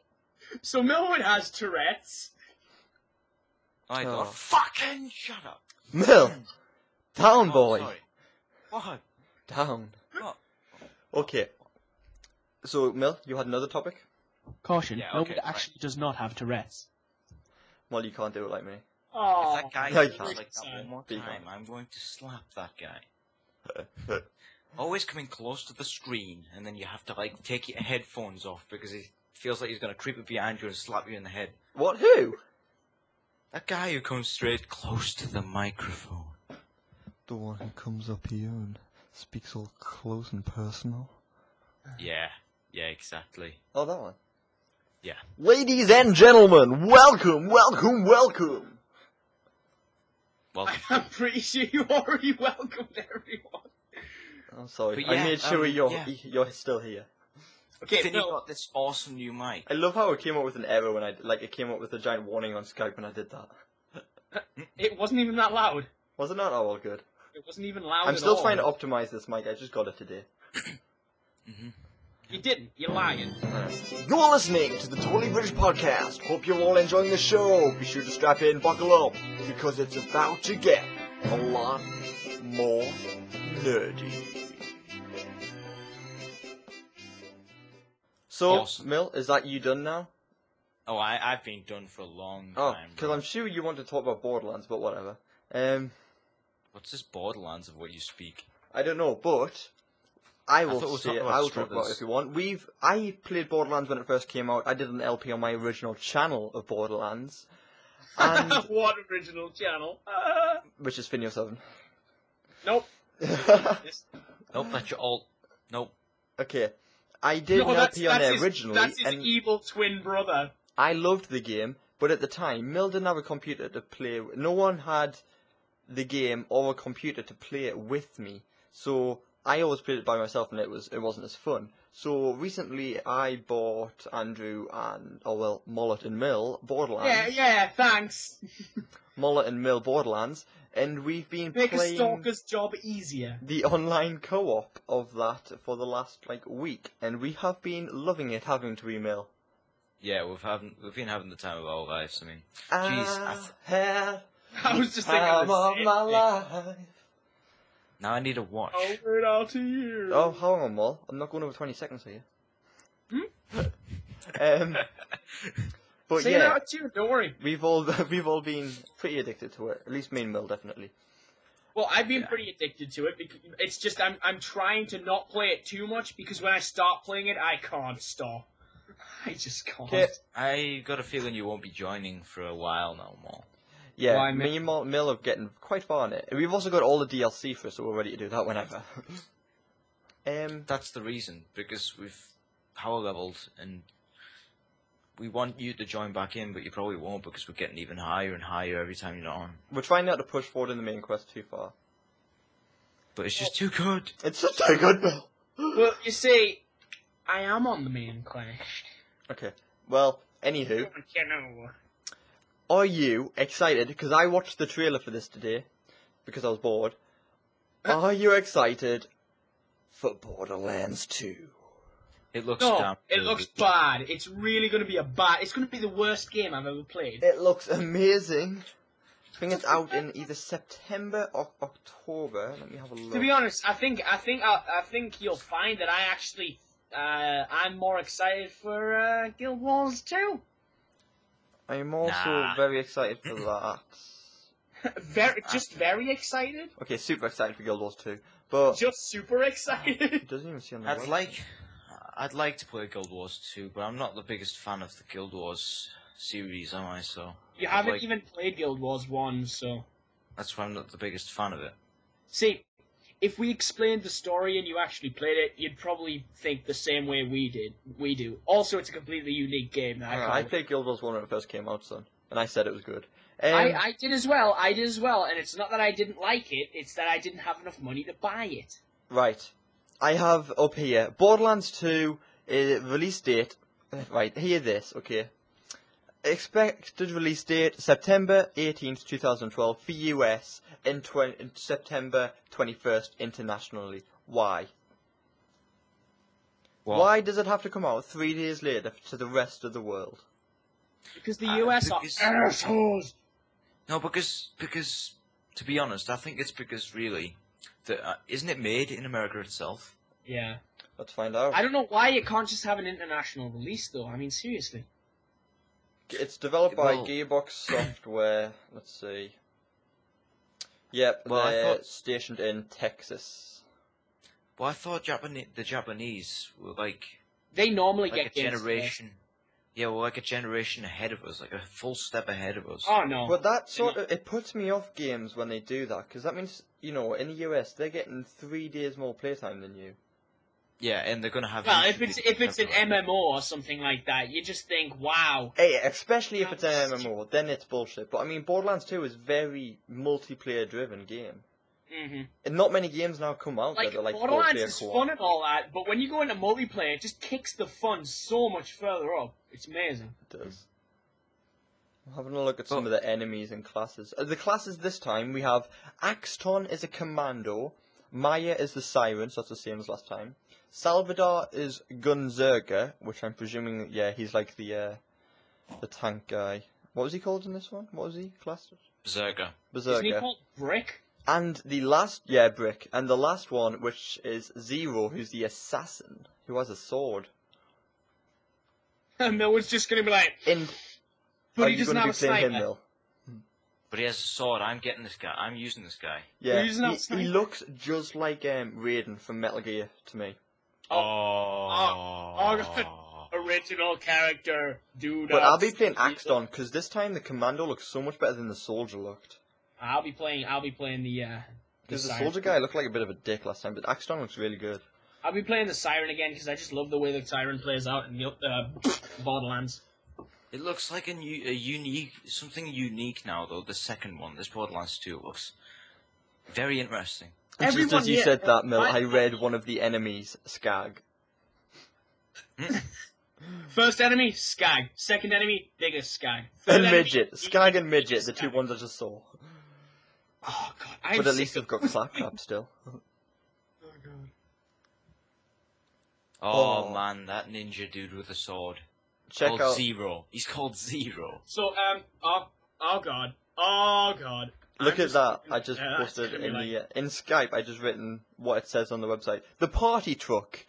So Millwood has Tourette's. I Oh. thought, fucking shut up. Mill, down Oh, boy. sorry. What? down. Oh. Okay. So, Mel, you had another topic? Caution, Yeah, no okay, one actually does not have Tourette's. Well, you can't do it like me. Oh, If that guy Yeah, does you like that can. one more You time, can. I'm going to slap that guy. Always coming close to the screen, and then you have to like take your headphones off because he feels like he's gonna creep up behind you and slap you in the head. What? Who? That guy who comes straight close to the microphone. The one who comes up here and speaks all close and personal. Yeah, exactly. Oh, that one. Yeah. Ladies and gentlemen, welcome. Well, I'm pretty sure you already welcomed everyone. I'm sorry. But I yeah, made sure yeah. you're still here. Okay, then you Phil, got this awesome new mic. I love how it came up with an error when it came up with a giant warning on Skype when I did that. it wasn't even that loud. Was it not? Oh, well, good. It wasn't even loud I'm at still all. trying to optimize this mic. I just got it today. You didn't. You're lying. You're listening to the Totally British Podcast. Hope you're all enjoying the show. Be sure to strap in, buckle up, because it's about to get a lot more nerdy. So, Awesome. Mill, is that you done now? Oh, I've been done for a long Oh, time. because bro. I'm sure you want to talk about Borderlands, but whatever. What's this Borderlands of what you speak? I don't know, but I will thought we were say talking it. about I will talk about it strippers. if you want. I played Borderlands when it first came out. I did an LP on my original channel of Borderlands, and What original channel? which is Finio 7. Nope. Nope, that's your alt. Nope. Okay, I did No, an that's, LP on that's there his, originally, that's his and evil twin brother. I loved the game. But at the time, Mill didn't have a computer to play. No one had the game or a computer to play it with me. So I always played it by myself, and it wasn't as fun. So recently, I bought Andrew and Mullet and Mill Borderlands. Yeah, thanks. Mullet and Mill Borderlands, and we've been Make a playing stalker's job easier. the online co-op of that for the last week, and we have been loving it, haven't we, Mill? Yeah, we've been having the time of our lives. I mean, jeez, had I was just the thinking time the of same my thing. life. now I need a watch. Over it all to you. Oh, hold on, Mull. I'm not going over 20 seconds here. But Say yeah, it out too, don't worry. we've all been pretty addicted to it. At least me and Mill, definitely. Well, I've been Yeah. pretty addicted to it. Because it's just I'm trying to not play it too much because when I start playing it, I can't stop. I just can't. Okay. I got a feeling you won't be joining for a while no more. Yeah, Why, me and Mill are getting quite far on it. And we've also got all the DLC for it, so we're ready to do that whenever. That's the reason, because we've power leveled and we want you to join back in, but you probably won't because we're getting even higher and higher every time you're not on. We're trying not to push forward in the main quest too far. But it's just too good. It's just so good, Mill. Well, you see, I am on the main quest. Okay, well, anywho, You know. are you excited? Because I watched the trailer for this today, because I was bored. Are you excited for Borderlands 2? It looks No, damn it good. looks bad. It's really going to be it's going to be the worst game I've ever played. It looks amazing. I think it's out in either September or October. Let me have a look. To be honest, I think you'll find that I actually I'm more excited for Guild Wars 2. I am also Nah. very excited for that. Very excited. Okay, super excited for Guild Wars 2. But Just super excited. it doesn't even see on the website. I'd like to play Guild Wars 2, but I'm not the biggest fan of the Guild Wars series, am I? So You I'd haven't like- even played Guild Wars 1, so... That's why I'm not the biggest fan of it. See, if we explained the story and you actually played it, you'd probably think the same way we do. Also, it's a completely unique game. That I played Guild Wars 1 when it first came out, son. And I said it was good. I did as well, and it's not that I didn't like it, it's that I didn't have enough money to buy it. Right. I have up here Borderlands 2 release date. Right, hear this, okay. Expected release date September 18th, 2012 for US and September 21st internationally. Why? What? Why does it have to come out 3 days later to the rest of the world? Because the US because- are assholes. No, because to be honest, I think it's because really Isn't it made in America itself? Yeah. Let's find out. I don't know why it can't just have an international release, though. I mean, seriously. It's developed by Well- Gearbox Software. Let's see. Yep, Well, I they're thought- stationed in Texas. Well, I thought the Japanese were like They normally a get games generation. Yeah, well, like a generation ahead of us, like a full step ahead of us. Oh, no. But that sort of, it puts me off games when they do that, because that means, you know, in the US, they're getting 3 days more playtime than you. Yeah, and they're gonna have. Well, YouTube if it's an videos everywhere. MMO or something like that, you just think, wow. Hey, especially if it's an That's MMO, then it's bullshit. But I mean, Borderlands 2 is very multiplayer-driven game. hmm And not many games now come out Like, that are like Borderlands 4-player is co-op. fun and all that, but when you go into multiplayer, it just kicks the fun so much further up. It's amazing. It does. I'm having a look at some of the enemies and classes. The classes this time, we have Axton is a commando, Maya is the siren, so that's the same as last time. Salvador is Gunzerga, which I'm presuming, yeah, he's like the tank guy. What was he called in this one? What was he classed as? Berserker. Isn't he Berserker. called Brick? And the last, yeah, Brick. And the last one, which is Zero, who's the assassin, who has a sword. And Millwood's just gonna be like, And but are he you doesn't going to have be a playing him, sniper. Mill? But he has a sword. I'm getting this guy. I'm using this guy. Yeah, He doesn't have a he sniper. looks just like Raiden from Metal Gear to me. Original character, dude. But I'll be playing Axton because this time the commando looks so much better than the soldier looked. I'll be playing the Because the siren. soldier guy looked like a bit of a dick last time, but Axton looks really good. I'll be playing the siren again because I just love the way the siren plays out in Borderlands. It looks like a unique, something unique now though. The second one, this Borderlands 2, looks very interesting. And just Everyone as you here- said that, Mill, I- I read one of the enemies, Skag. First enemy, Skag. Second enemy, biggest Skag. Third And enemy, Midget. Skag and Midget, the two ones I just saw. Oh god, I'm But at sick least they've of- got Claptrap still. Oh god. Oh Oh. man, that ninja dude with the sword. Check Called out... Zero. He's called Zero. So oh god, oh god. Look I'm at just that. looking- I just yeah, posted it's gonna in be the in Skype. I just written what it says on the website. The party truck,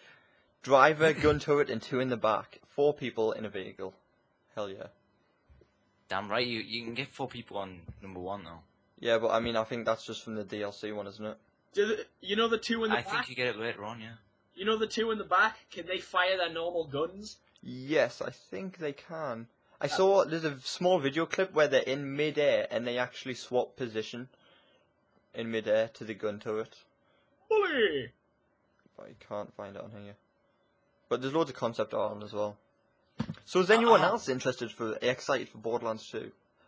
driver, gun turret, and 2 in the back. 4 people in a vehicle. Hell yeah. Damn right, you can get 4 people on number 1 though. Yeah, but I mean, I think that's just from the DLC one, isn't it? You know the two in the I back? think you get it later on, yeah. You know the two in the back? Can they fire their normal guns? Yes, I think they can. I saw there's a small video clip where they're in mid-air and they actually swap position in mid-air to the gun turret. Bully! But I can't find it on here. But there's loads of concept art on as well. So is anyone else excited for Borderlands 2?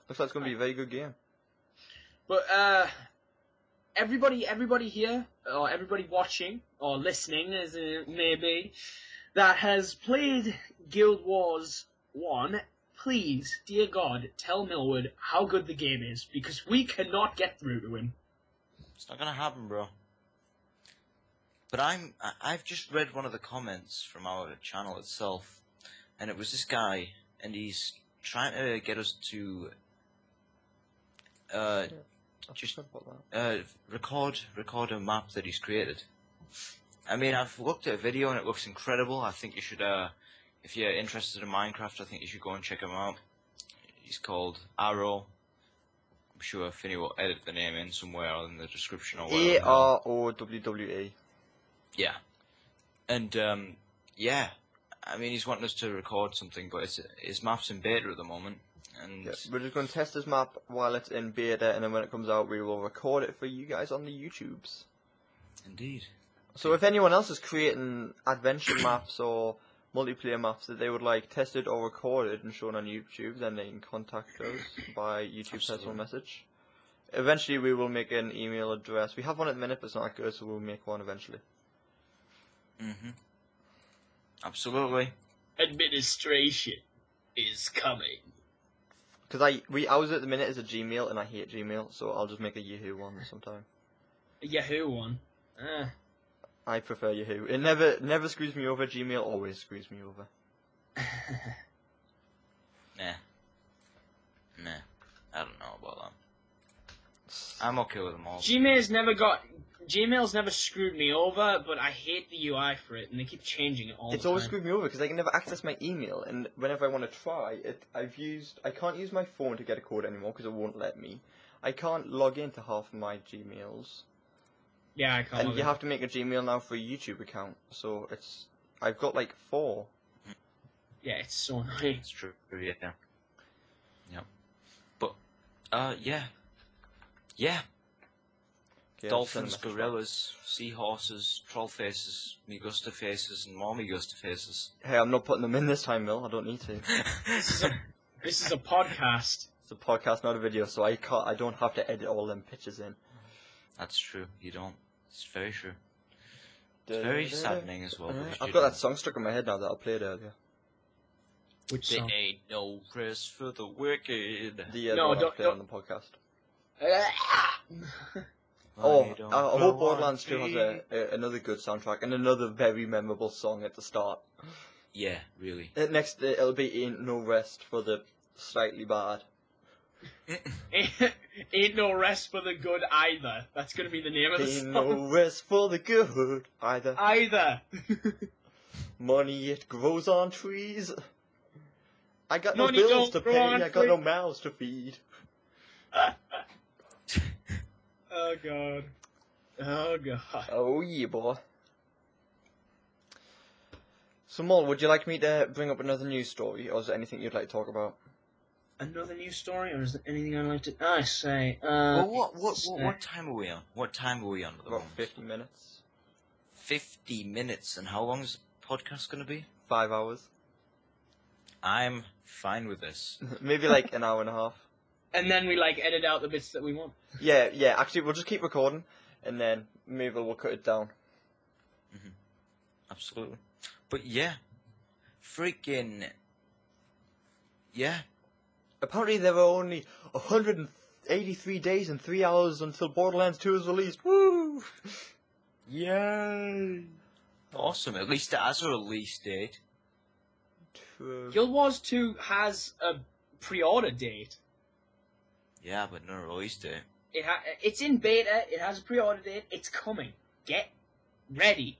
Looks like it's going to be a very good game. But everybody here, or everybody watching or listening, as it may be, that has played Guild Wars 1, please, dear God, tell Millwood how good the game is, because we cannot get through to him. It's not gonna happen, bro. But I've just read one of the comments from our channel itself, and it was this guy, and he's trying to get us to just record a map that he's created. I mean, I've looked at a video and it looks incredible. I think you should, if you're interested in Minecraft, I think you should go and check him out. He's called Arrow. I'm sure Finny will edit the name in somewhere in the description or whatever. AROWWE. Yeah. And, yeah. I mean, he's wanting us to record something, but his map's in beta at the moment. And Yeah, we're just going to test this map while it's in beta, and then when it comes out, we will record it for you guys on the YouTubes. indeed. So if anyone else is creating adventure maps or multiplayer maps that they would like tested or recorded and shown on YouTube, then they can contact us by YouTube personal Absolutely. message. Eventually we will make an email address. We have one at the minute, but it's not that good, so we'll make one eventually. Absolutely. Administration is coming. Because ours at the minute is a Gmail, and I hate Gmail, so I'll just make a Yahoo one sometime. A Yahoo one. I prefer Yahoo. It never screws me over. Gmail always screws me over. Nah. I don't know about that. I'm okay with them all. Gmail's never got Gmail's never screwed me over, but I hate the UI for it, and they keep changing it all It's the always time. screwed me over because I can never access my email, and whenever I want to try it, I can't use my phone to get a code anymore because it won't let me. I can't log into half of my Gmails, Yeah, I can't. and you have to make a Gmail now for a YouTube account. So I've got like 4. Yeah, it's so annoying. It's true. Yeah. Yep. But yeah. Okay, Dolphins, I'll send a message back. gorillas, seahorses, troll faces, Megusta faces, and more Megusta faces. Hey, I'm not putting them in this time, Mill. I don't need to. This is a podcast. It's a podcast, not a video, so I don't have to edit all them pictures in. That's true. You don't. It's very true. It's very saddening as well. because I've you got that don't- song stuck in my head now that I played earlier. Which There song? ain't no rest for the wicked. The No, one I don't- played on the podcast. Why I don't hope go on Borderlands 2 has free? another good soundtrack and another very memorable song at the start. Yeah, really. Next, it'll be Ain't No Rest for the slightly bad. Ain't no rest for the good either. That's gonna be the name of the Ain't song. no rest for the good either. Either. Money, it grows on trees. I got no Money bills don't to grow pay, on I got no trees. mouths to feed. Oh god. Oh god. Oh yeah, boy. So, Mol, would you like me to bring up another news story, or is there anything you'd like to talk about? Another news story, or is there anything I'd like to? I say. Well, what time are we on? What time are we on at the About moment? 50 minutes. 50 minutes, and how long is the podcast going to be? 5 hours. I'm fine with this. Maybe like an hour and a half. And then we edit out the bits that we want. Yeah, actually, we'll just keep recording, and then maybe we'll cut it down. Absolutely. But yeah. Freaking. Yeah. Apparently, there are only 183 days and 3 hours until Borderlands 2 is released. Woo! Yay! Awesome. At least it has a release date. True. Guild Wars 2 has a pre-order date. Yeah, but no release date. It's in beta. It has a pre-order date. It's coming. Get ready.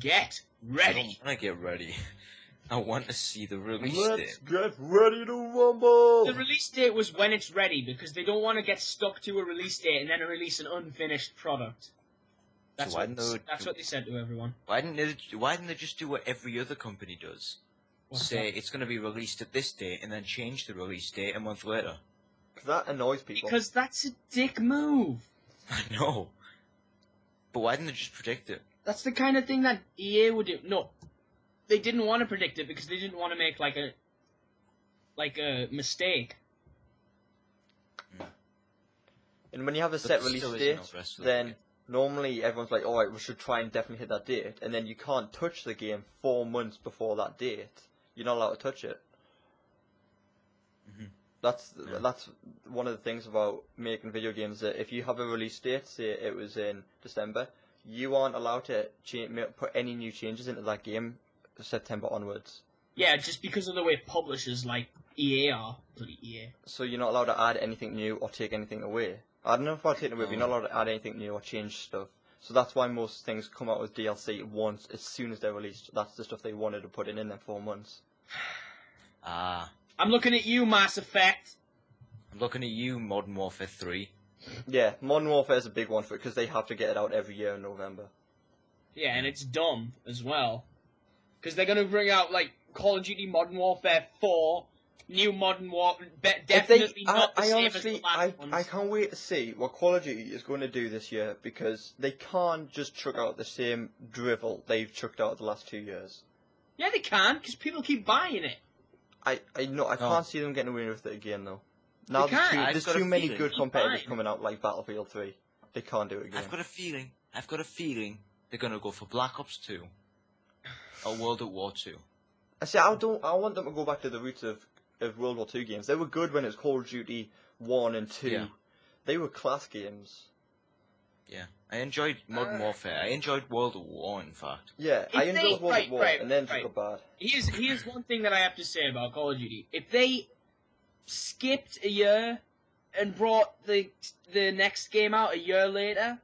Get I ready. don't want to get ready. I want to see the release Let's date. get ready to rumble! The release date was when it's ready because they don't want to get stuck to a release date and then release an unfinished product. That's, why what, didn't they- that's what they said to everyone. Why didn't they just do what every other company does? What's Say that? it's going to be released at this date and then change the release date a month later. Because that annoys people. Because that's a dick move. I know. But why didn't they just predict it? That's the kind of thing that EA would do. No, they didn't want to predict it because they didn't want to make like a mistake. And when you have a But set there release still is date, no rest of the then week. normally everyone's like, alright, we should try and definitely hit that date. And then you can't touch the game 4 months before that date. You're not allowed to touch it. Mhm. That's one of the things about making video games, that if you have a release date, say it was in December, you aren't allowed to put any new changes into that game September onwards. Yeah, just because of the way publishers like EA are. Bloody EA. So you're not allowed to add anything new or take anything away. I don't know if I'll take it away, but you're not allowed to add anything new or change stuff. So that's why most things come out with DLC once, as soon as they're released. That's the stuff they wanted to put in them 4 months. Ah, I'm looking at you, Mass Effect. I'm looking at you, Modern Warfare 3. Yeah, Modern Warfare is a big one for it, because they have to get it out every year in November. Yeah, and it's dumb as well. Because they're going to bring out, like, Call of Duty Modern Warfare 4, new Modern Warfare, definitely not the same as the last ones. I can't wait to see what Call of Duty is going to do this year, because they can't just chuck out the same drivel they've chucked out the last 2 years. Yeah, they can, because people keep buying it. I know, I No. can't see them getting away with it again, though. Now They can't. I've there's got a too many feeling. good Keep competitors buying. coming out, like Battlefield 3. They can't do it again. I've got a feeling they're going to go for Black Ops 2. Or World at War 2. I say, I want them to go back to the roots of World War II games. They were good when it was Call of Duty 1 and 2. Yeah. They were class games. Yeah. I enjoyed Modern Warfare. I enjoyed World at War, in fact. Yeah, If I they- enjoyed World right, War, right, and then it right. just got bad. Here's one thing that I have to say about Call of Duty. If they skipped a year and brought the next game out a year later,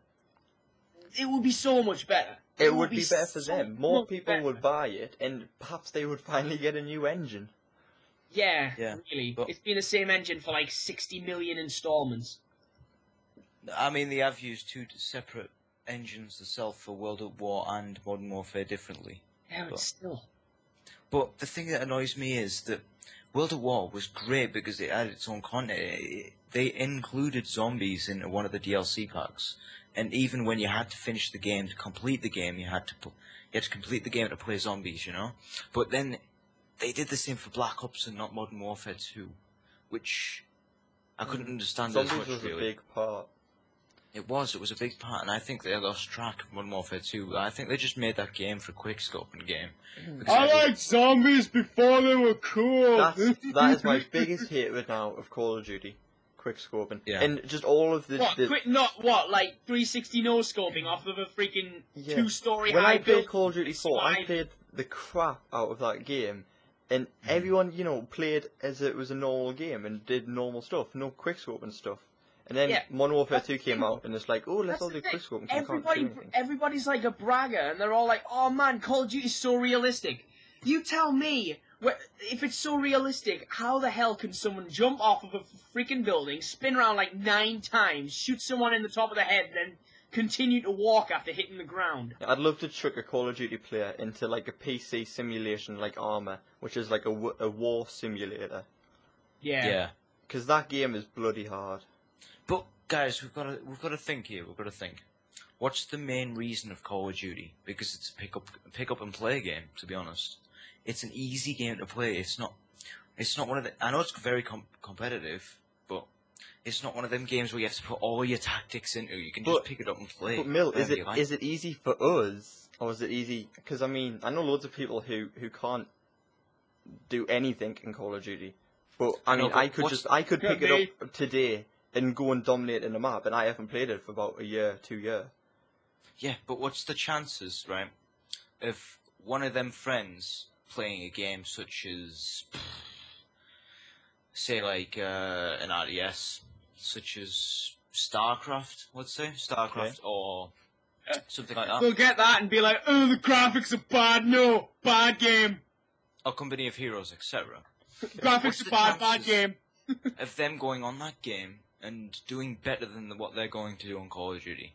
it would be so much better. It would be better for so them. More much people better. would buy it, and perhaps they would finally get a new engine. Yeah, Yeah, really. but- It's been the same engine for like 60 million installments. I mean, they have used two separate engines themselves for World at War and Modern Warfare differently. Yeah, but But- still. But the thing that annoys me is that World at War was great because it had its own content. They included zombies in one of the DLC packs, and even when you had to finish the game to complete the game, you had to complete the game to play zombies, you know. But then they did the same for Black Ops and not Modern Warfare 2, which I couldn't understand as Zombies much. was Really, a big part. it was a big part, and I think they lost track of Modern Warfare 2. I think they just made that game for quickscoping game. Because liked zombies before they were cool. That is my biggest hatred now of Call of Duty. Quickscoping. Yeah. And just all of the... Like 360 no scoping off of a freaking Yeah. 2-story When high I played building. Call of Duty 4, I Survive. played the crap out of that game. And everyone, played as it was a normal game and did normal stuff, no quickscoping stuff. And then Yeah, Modern Warfare that's 2 the came thing. out, and it's like, oh, let's That's all the do thing. quickscoping. So you can't do anything. Everybody's like a bragger, and they're all like, "Oh man, Call of Duty's so realistic." You tell me, if it's so realistic, how the hell can someone jump off of a freaking building, spin around like 9 times, shoot someone in the top of the head, and then continue to walk after hitting the ground? I'd love to trick a Call of Duty player into like a PC simulation like Arma, which is like a war simulator. Yeah. Because that game is bloody hard. But guys, we've got to think here. We've got to think. What's the main reason of Call of Duty? Because it's a pick up and play game. To be honest, it's an easy game to play. It's not one of the. I know it's very competitive, but it's not one of them games where you have to put all your tactics into. You can just pick it up and play. But Mill, is whenever you like. it easy for us, or is it easy? Because I mean, I know loads of people who can't do anything in Call of Duty. But I mean, but I could pick Yeah, it up today and go and dominate in a map, and I haven't played it for about a year, 2 years. Yeah, but what's the chances, right, of one of them friends playing a game such as, say, like an RTS, such as StarCraft, let's say, StarCraft, or something like that, They'll get that and be like, "Oh, the graphics are bad. No, bad game. or Company of Heroes, etc. Graphics are the bad chances? game." Of them going on that game and doing better than what they're going to do on Call of Duty.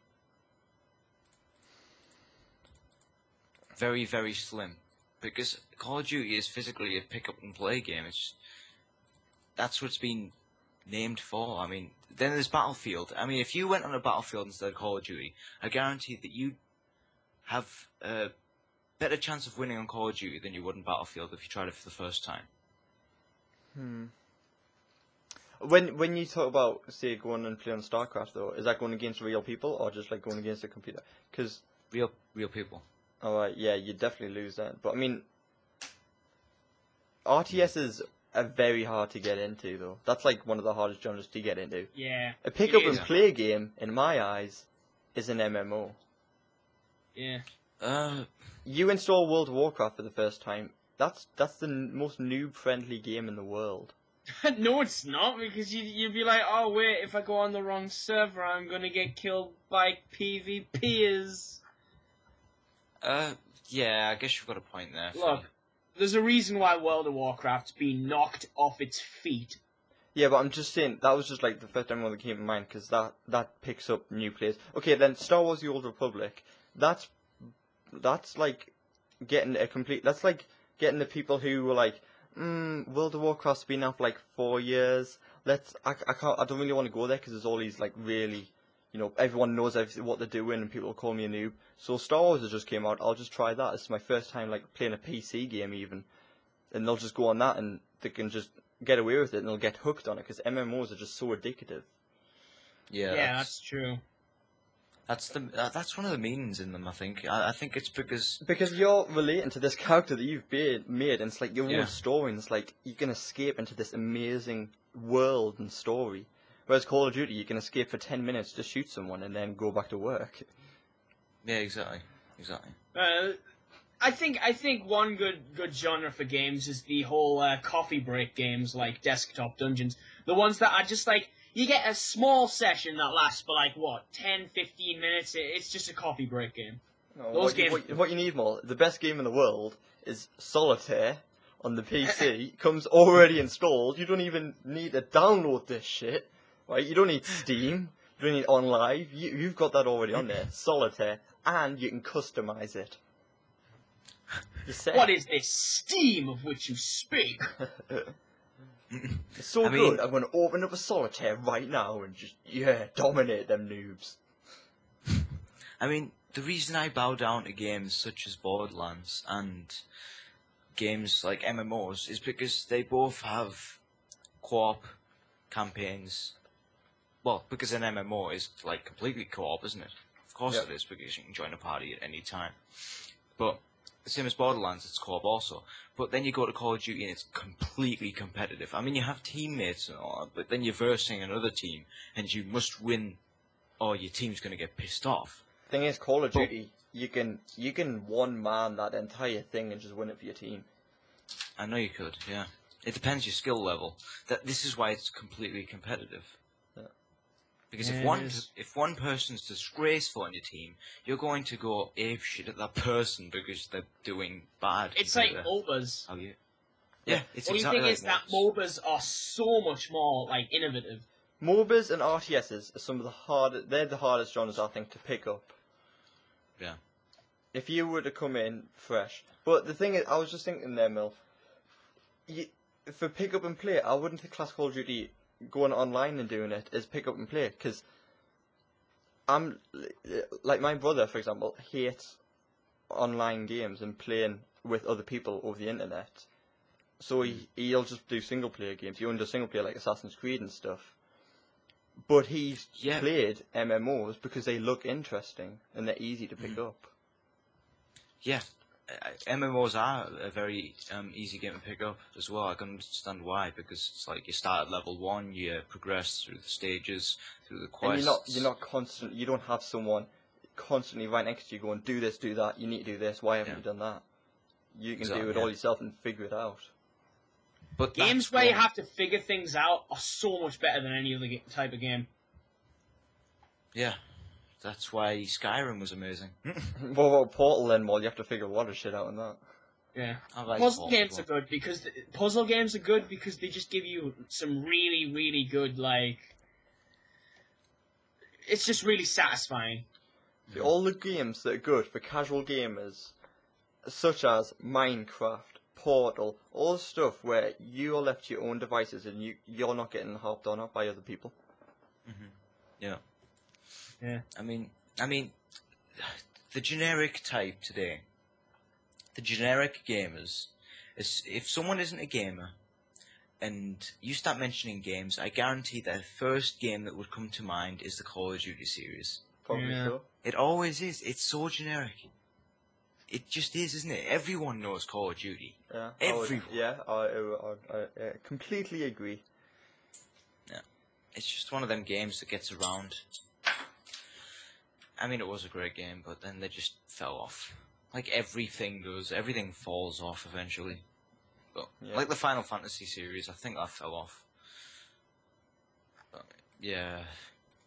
Very, very slim. Because Call of Duty is physically a pick up and play game. That's what it's been named for. I mean, then there's Battlefield. I mean, if you went on a Battlefield instead of Call of Duty, I guarantee that you'd have a better chance of winning on Call of Duty than you would in Battlefield if you tried it for the first time. When you talk about, say, going and playing StarCraft, though, is that going against real people, or just like going against a computer? Because Real people. alright, yeah, you definitely lose that. But I mean, RTS are very hard to get into, though. That's like one of the hardest genres to get into. Yeah. A pick up It and is. play game, in my eyes, is an MMO. Yeah. You install World of Warcraft for the first time. That's the most noob friendly game in the world. No, it's not, because you'd be like, "Oh wait, if I go on the wrong server, I'm gonna get killed by PvPers." Yeah, I guess you've got a point there. Look, there's a reason why World of Warcraft's been knocked off its feet. Yeah, but I'm just saying, that was just like the first time one that came to mind, because that picks up new players. Okay, then Star Wars The Old Republic, that's like getting that's like getting the people who were like, World of Warcraft's been out for like 4 years, I don't really want to go there because there's all these like really, everyone knows what they're doing and people call me a noob. So Star Wars has just came out, I'll just try that. It's my first time like playing a PC game even. And they'll just go on that and they can just get away with it and they'll get hooked on it because MMOs are just so addictive. Yeah, that's true. That's one of the meanings in them. I think. I think it's because you're relating to this character that you've made, and it's like your Yeah. own story, and it's like you can escape into this amazing world and story. Whereas Call of Duty, you can escape for 10 minutes to shoot someone and then go back to work. yeah, exactly. I think one good genre for games is the whole coffee break games like Desktop Dungeons. The ones that are just like, you get a small session that lasts for like, what, 10, 15 minutes? It's just a coffee break game. No, Those what you need more, the best game in the world is Solitaire on the PC. Comes already installed. You don't even need to download this shit. Right? You don't need Steam. You don't need OnLive. You've got that already on there. Solitaire. And you can customize it. What is this Steam of which you speak? It's so good. I'm going to open up a Solitaire right now and just, dominate them noobs. I mean, the reason I bow down to games such as Borderlands and games like MMOs is because they both have co-op campaigns. Well, because an MMO is like completely co-op, isn't it? Of course it is, because you can join a party at any time. But the same as Borderlands, it's co-op also. But then you go to Call of Duty and it's completely competitive. I mean, you have teammates and all that, but then you're versing another team and you must win or your team's going to get pissed off. Thing is, Call of Duty, you can one man that entire thing and just win it for your team. I know you could, yeah. It depends your skill level. This is why it's completely competitive. Yeah. Because if one person's disgraceful on your team, you're going to go apeshit at that person because they're doing bad. It's like MOBAs. Oh yeah. Yeah, it's What exactly do you think like is that MOBAs are so much more like innovative? MOBAs and RTSs are some of the hardest genres I think to pick up. Yeah. If you were to come in fresh. But the thing is, I was just thinking there, Milf, for pick up and play, I wouldn't class Call of Duty going online and doing it as pick up and play, because like my brother, for example, hates online games and playing with other people over the internet. So he'll just do single player games. He only does single player like Assassin's Creed and stuff. But he's played MMOs because they look interesting and they're easy to pick up. Yeah, MMOs are a very easy game to pick up as well. I can understand why, because it's like you start at level 1, you progress through the stages, through the quests. And you're not constant. You don't have someone constantly right next to you going, do this, do that. You need to do this. Why haven't you done that? You can do it all yourself and figure it out. But games where you have to figure things out are so much better than any other type of game. Yeah, that's why Skyrim was amazing. What about Portal then? Well, you have to figure a lot of shit out in that. Yeah, like puzzle games are good because they just give you some really, really good, like, it's just really satisfying. All the games that are good for casual gamers, such as Minecraft, Portal, all the stuff where you're left to your own devices and you're not getting harped on by other people. Yeah. Yeah. I mean, the generic type today, the generic gamers, is if someone isn't a gamer, and you start mentioning games, I guarantee that the first game that would come to mind is the Call of Duty series. Probably so. It always is. It's so generic. It just is, isn't it? Everyone knows Call of Duty. Yeah. Everyone. I completely agree. Yeah. It's just one of them games that gets around. I mean, it was a great game, but then they just fell off. Like everything does. Everything falls off eventually. But, like the Final Fantasy series, I think that fell off. But, yeah.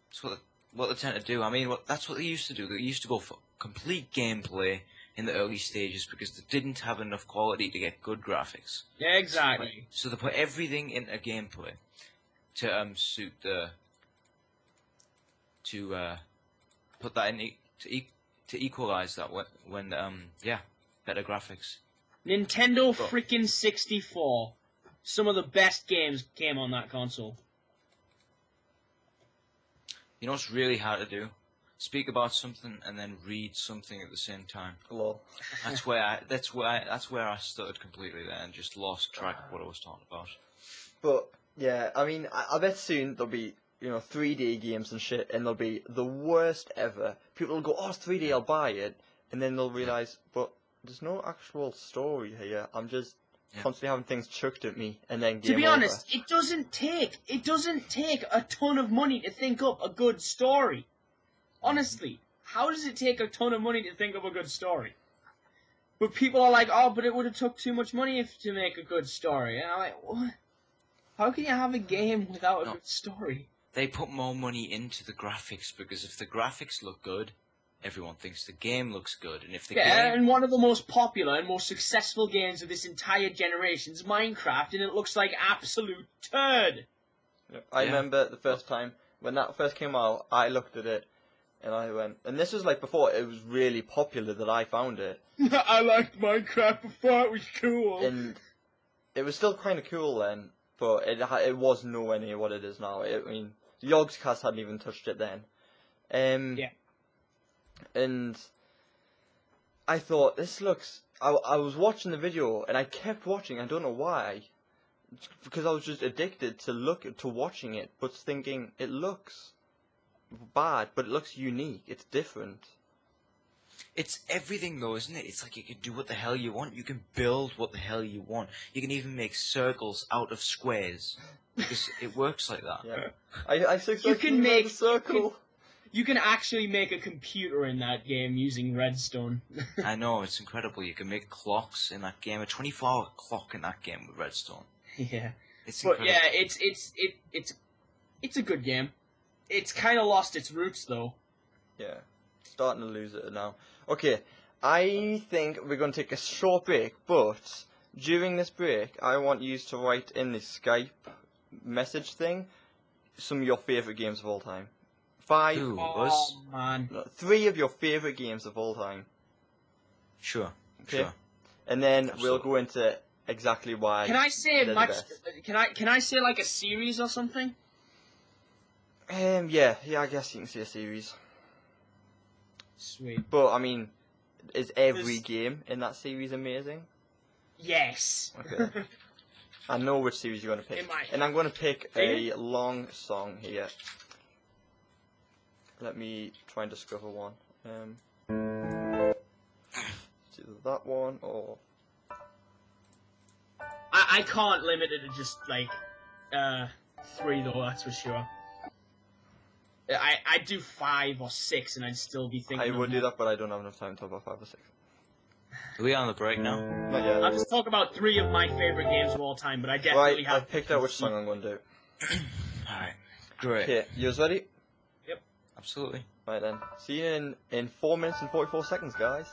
It's what they tend to do. I mean, that's what they used to do. They used to go for complete gameplay in the early stages because they didn't have enough quality to get good graphics. Yeah, exactly. So they put everything into gameplay to suit the put that in to equalize that when better graphics. Nintendo freaking 64. Some of the best games came on that console. You know what's really hard to do? Speak about something and then read something at the same time. Hello. That's where I stuttered completely there and just lost track of what I was talking about. But yeah, I mean, I bet soon there'll be 3D games and shit, and they'll be the worst ever. People will go, "Oh, it's 3D, I'll buy it," and then they'll realize, but there's no actual story here. I'm just constantly having things chucked at me, and then game To be over. honest, it doesn't take a ton of money to think up a good story. Honestly, how does it take a ton of money to think up a good story? But people are like, oh, but it would have took too much money to make a good story. And I'm like, what? How can you have a game without a good story? They put more money into the graphics because if the graphics look good, everyone thinks the game looks good. And if the game... and one of the most popular and most successful games of this entire generation is Minecraft, and it looks like absolute turd. Yep. I remember the first time, when that first came out, I looked at it, and I went... And this was like before it was really popular that I found it. I liked Minecraft before it was cool. And it was still kind of cool then, but it was nowhere near what it is now. I mean, the Yogscast hadn't even touched it then. Yeah. And I thought, this looks... I was watching the video, and I kept watching, I don't know why, because I was just addicted to watching it, but thinking, it looks bad, but it looks unique, it's different. It's everything though, isn't it? It's like you can do what the hell you want. You can build what the hell you want. You can even make circles out of squares. Because it works like that. Yeah. I successfully can made make a circle. You can actually make a computer in that game using redstone. I know, it's incredible. You can make clocks in that game, a 24-hour clock in that game with redstone. Yeah. It's But incredible. yeah, it's a good game. It's kind of lost its roots though. Yeah, starting to lose it now. Okay, I think we're going to take a short break, but during this break, I want you to write in the Skype message thing some of your favourite games of all time. 5, Who, Oh us? man. 3 of your favourite games of all time. Sure, Okay. sure. And then we'll Absolutely. go into exactly why. Can I say they're the much? best. Can I say like a series or something? Yeah, I guess you can say a series. Sweet. But I mean, is every There's- game in that series amazing? Yes. Okay. I know which series you're going to pick. Am I? And I'm going to pick Really? a long song here. Let me try and discover one. It's either that one or... I can't limit it to just like 3 though. That's for sure. I'd do 5 or 6, and I'd still be thinking. I of would do more. that, but I don't have enough time to talk about 5 or 6. Are we on the break now? Not yet. I'll just talk about 3 of my favorite games of all time, but I Right, definitely have. I've picked out which song I'm going to do. Alright. Great. Okay, you guys ready? Absolutely. Right then. See you in 4 minutes and 44 seconds, guys.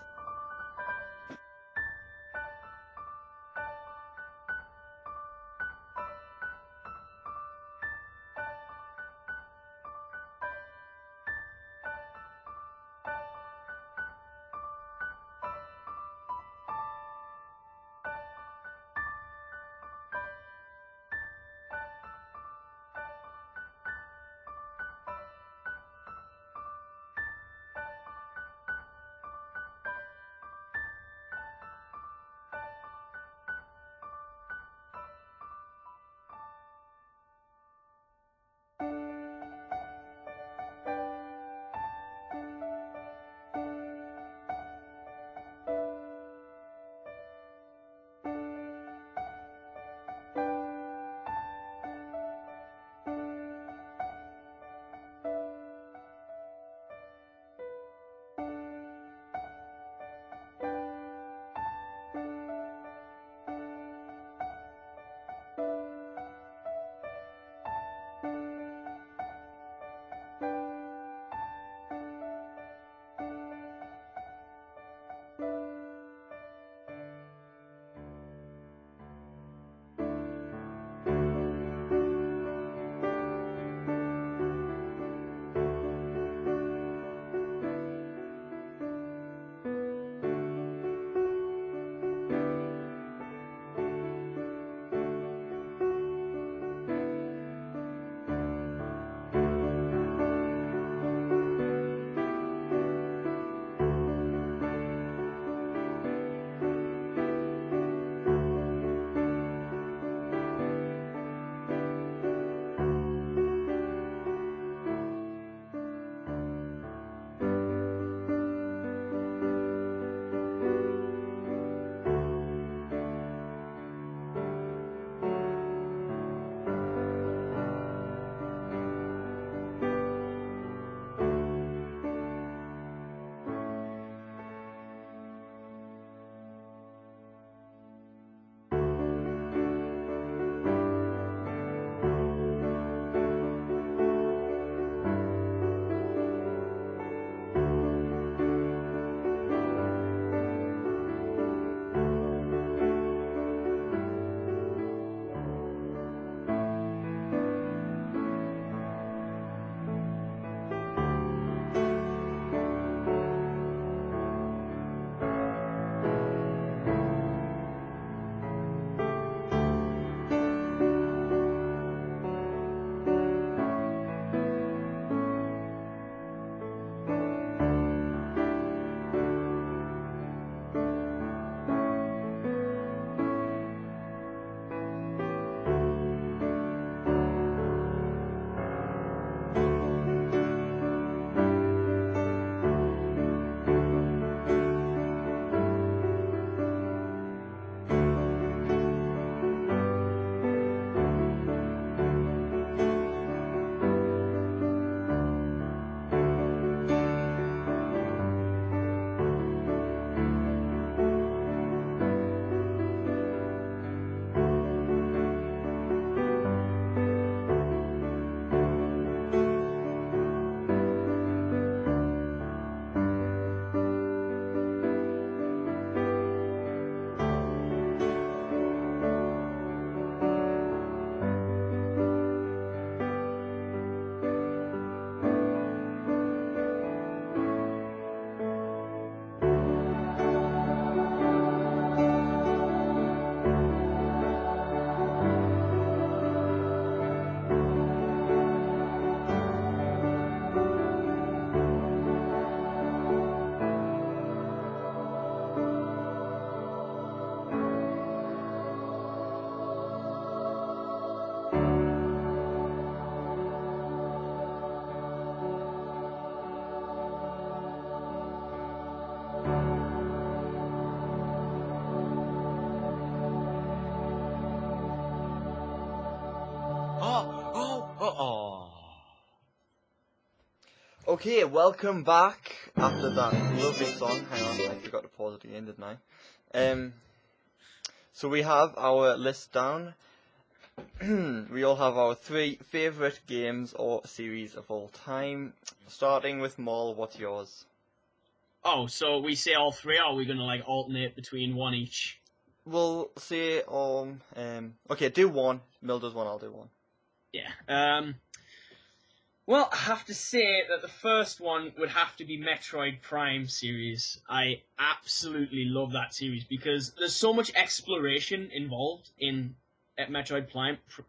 Okay, welcome back after that lovely song. Hang on, I forgot to pause at the end, didn't I? So we have our list down. We all have our 3 favourite games or series of all time. Starting with Maul, what's yours? Oh, so we say all 3, or are we gonna like alternate between one each? We'll say okay, do one. Mill does one, I'll do one. Yeah. Well, I have to say that the first one would have to be Metroid Prime series. I absolutely love that series because there's so much exploration involved in Metroid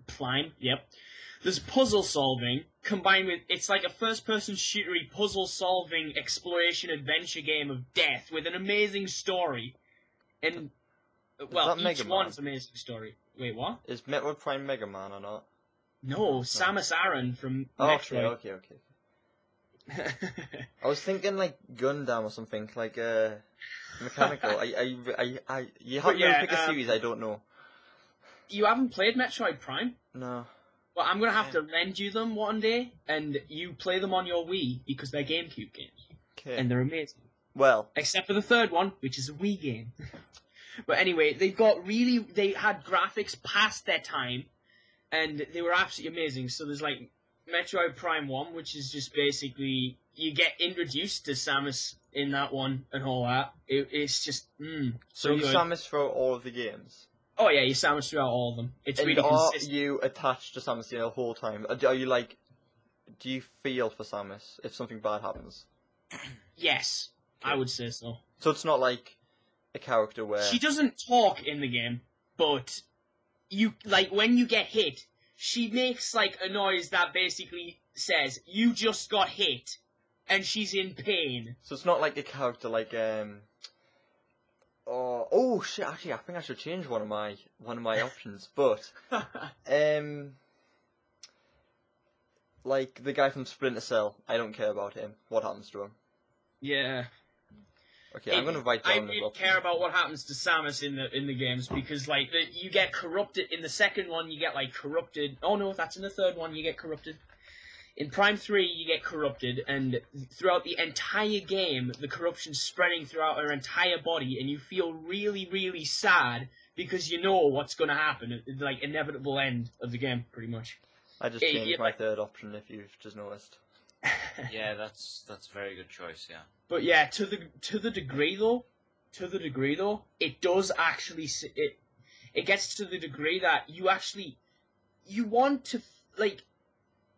Prime. Yep. There's puzzle solving combined with it's like a first-person shootery puzzle-solving exploration adventure game of death with an amazing story, and well, each one's amazing story. Wait, what? Is Metroid Prime Mega Man or not? No, Samus Aran from Metroid. Metroid. Okay. I was thinking like Gundam or something, like mechanical. You have to pick a series I don't know. You haven't played Metroid Prime? No. Well, I'm gonna have to lend you them one day, and you play them on your Wii because they're GameCube games, and they're amazing. Well, except for the third one, which is a Wii game. But anyway, they had graphics past their time, and they were absolutely amazing. So there's like Metroid Prime 1, which is just basically you get introduced to Samus in that one and all that. It's just so you good. Samus for all of the games. Oh yeah, you Samus throughout all of them. It's and really consistent. Are you attached to Samus the whole time? Are you like? Do you feel for Samus if something bad happens? Yes, I would say so. So it's not like a character where she doesn't talk in the game, but you like when you get hit, she makes like a noise that basically says you just got hit, and she's in pain. So it's not like a character like oh shit! Actually, I think I should change one of my options. But like the guy from Splinter Cell, I don't care about him. What happens to him? Yeah. Okay, I'm gonna write down. I don't care about what happens to Samus in the games because like you get corrupted in the second one. You get like corrupted. Oh no, that's in the third one. You get corrupted. In Prime 3, you get corrupted, and throughout the entire game, the corruption's spreading throughout her entire body, and you feel really, really sad because you know what's going to happen. It's like inevitable end of the game, pretty much. I just changed my third option, if you've just noticed. Yeah, that's a very good choice. Yeah. But yeah, to the degree though, it does actually it gets to the degree that you want to like.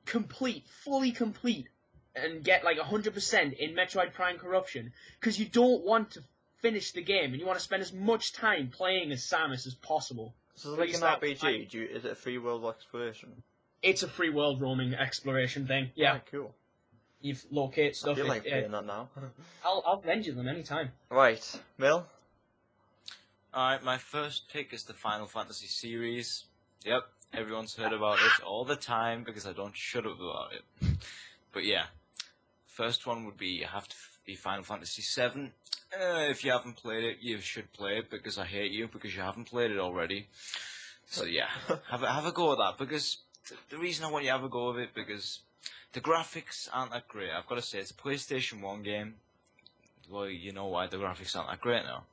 Fully complete, and get like 100% in Metroid Prime Corruption, because you don't want to finish the game, and you want to spend as much time playing as Samus as possible. So it's like an RPG, is it a free world exploration? It's a free world roaming exploration thing, yeah. Oh, cool. You locate stuff. I feel like playing that now. I'll lend you them anytime. Right, Mill? Alright, my first pick is the Final Fantasy series. Yep. Everyone's heard about it all the time because I don't shut up about it. But yeah, first one would be Final Fantasy VII. If you haven't played it, you should play it because I hate you because you haven't played it already. So yeah, have a go at that because the reason I want you to have a go of it because the graphics aren't that great. I've got to say it's a PlayStation 1 game. Well, you know why the graphics aren't that great now.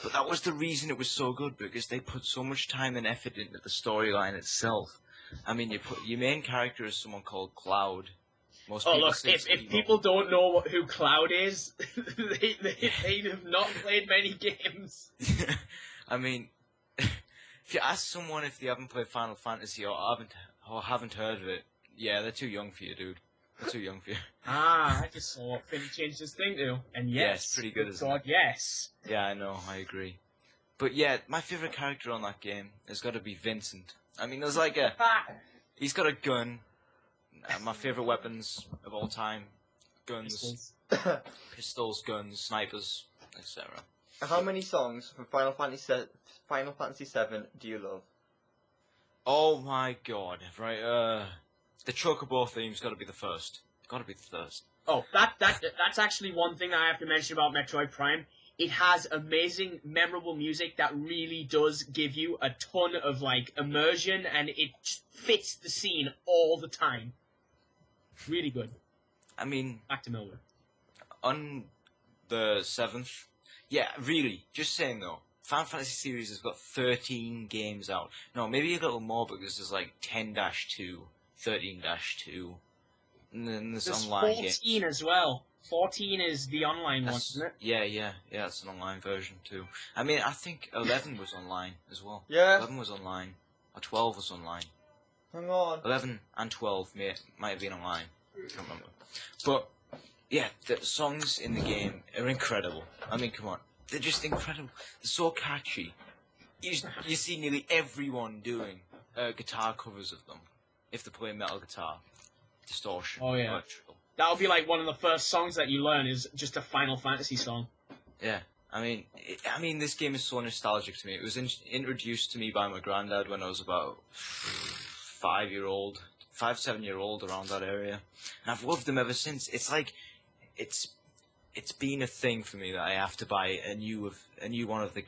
But that was the reason it was so good, because they put so much time and effort into the storyline itself. I mean, your main character is someone called Cloud. Most people look, if people don't know who Cloud is, they have not played many games. I mean, if you ask someone if they haven't played Final Fantasy or haven't heard of it, yeah, they're too young for you, dude. They're too young for you. I just saw what Finn changed his thing to. And yes. Yeah, it's pretty good, isn't it? Yes. Yeah, I know, I agree. But yeah, my favourite character on that game has got to be Vincent. I mean, there's like he's got a gun. My favourite weapons of all time. Guns. Pistols, guns, snipers, etc. How many songs from Final Fantasy VII do you love? Oh my god, right, the Chocobo theme's got to be the first. Got to be the first. Oh, that's actually one thing I have to mention about Metroid Prime. It has amazing, memorable music that really does give you a ton of like immersion, and it fits the scene all the time. Really good. I mean, Back to Millwall. on the 7th, yeah, really, just saying though, Final Fantasy series has got 13 games out. No, maybe a little more because there's like 10-2, 13-2, and then there's online 14 games. as well. 14 is the online one, isn't it? Yeah, it's an online version too. I mean, I think 11 was online as well. Yeah. 11 was online, or 12 was online. Hang on. 11 and 12 might have been online. I can't remember. But, yeah, the songs in the game are incredible. I mean, come on. They're just incredible. They're so catchy. You see nearly everyone doing guitar covers of them. If they're playing metal guitar. Distortion. Oh, yeah. Electrical. That'll be like one of the first songs that you learn is just a Final Fantasy song. Yeah. I mean, this game is so nostalgic to me. It was introduced to me by my granddad when I was about 7-year-old, around that area, and I've loved them ever since. It's like, it's been a thing for me that I have to buy a new one of the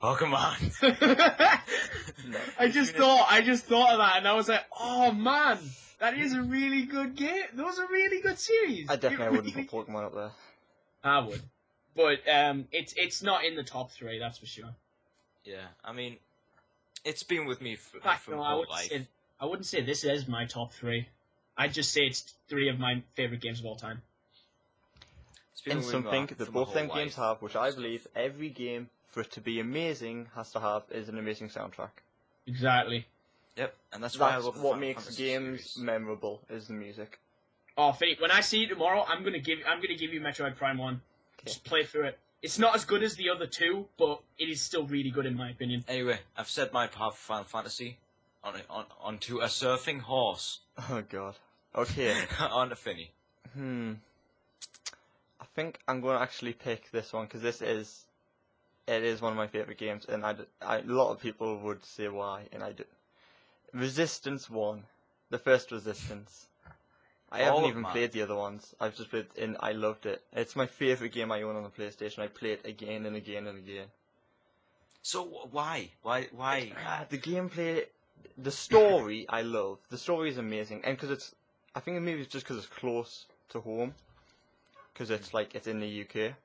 Pokemon. I just thought of that, and I was like, oh man, that is a really good game. Those are really good series. I definitely wouldn't put Pokemon up there. I would, but it's not in the top 3, that's for sure. Yeah, I mean, it's been with me for In fact, my no, whole life. I wouldn't say this is my top 3. I'd just say it's 3 of my favorite games of all time. And with me something for that my both whole them games life. have, which I believe every game, for it to be amazing, has to have, is an amazing soundtrack. Exactly. Yep, and that's why I That's love the what Final makes Fantasy games series. memorable, is the music. Oh, Fate, when I see you tomorrow, I'm gonna give you Metroid Prime 1. Okay. Just play through it. It's not as good as the other 2, but it is still really good in my opinion. Anyway, I've said my part for Final Fantasy onto a surfing horse. Oh god. Okay. On a Finny. I think I'm going to actually pick this one, because it is one of my favourite games, and a lot of people would say why, and I do. Resistance 1. The first Resistance. I haven't even played the other ones. I've just played, and I loved it. It's my favourite game I own on the PlayStation. I play it again and again and again. So why? The gameplay, the story, I love. The story is amazing, and because I think maybe it's just because it's close to home, because it's in the UK.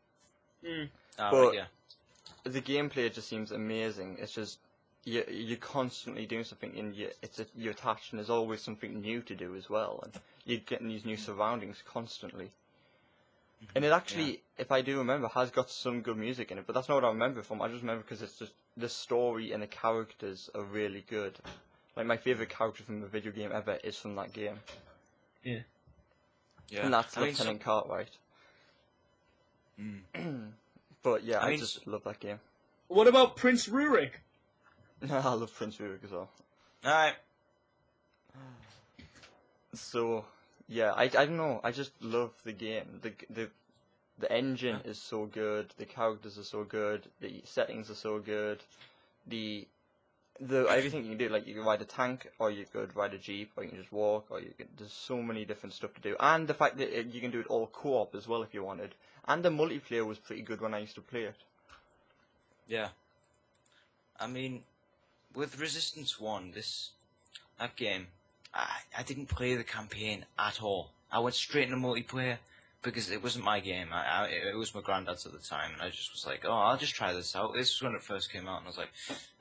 But yeah. the gameplay just seems amazing. It's just you're constantly doing something, and you're attached, and there's always something new to do as well, and you're getting these new surroundings constantly. And it actually, if I do remember, has got some good music in it, but that's not what I remember from. I just remember because it's just the story and the characters are really good. Like, my favourite character from a video game ever is from that game. Yeah. Yeah. And that's Lieutenant Cartwright. But yeah, I just love that game. What about Prince Rurik? I love Prince Rurik as well. Alright. So, yeah, I don't know. I just love the game. The engine is so good. The characters are so good. The settings are so good. The everything you can do, like you can ride a tank, or you could ride a jeep, or you can just walk, or there's so many different stuff to do. And the fact that you can do it all co-op as well if you wanted. And the multiplayer was pretty good when I used to play it. Yeah. I mean, with Resistance 1, that game, I didn't play the campaign at all. I went straight into multiplayer because it wasn't my game. It was my granddad's at the time, and I just was like, oh, I'll just try this out. This was when it first came out, and I was like,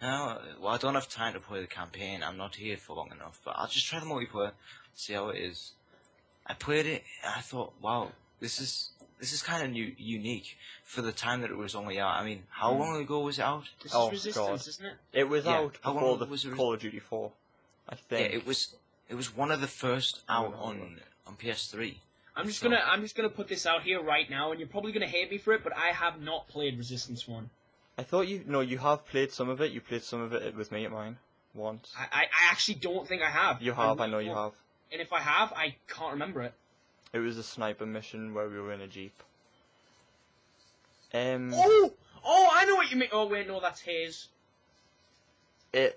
no, well, I don't have time to play the campaign. I'm not here for long enough, but I'll just try the multiplayer, see how it is. I played it, and I thought, wow, this is kind of unique for the time that it was only out. I mean, how long ago was it out? This is Resistance, isn't it? It was out How before long the was it? Call of Duty 4, I think. Yeah, it was one of the first out on PS3. I'm just gonna put this out here right now, and you're probably gonna hate me for it, but I have not played Resistance 1. I thought you have played some of it. You played some of it with me at mine once. I actually don't think I have. You have, I know you have. And if I have, I can't remember it. It was a sniper mission where we were in a jeep. Oh, I know what you mean. Oh wait, no, that's Haze. Haze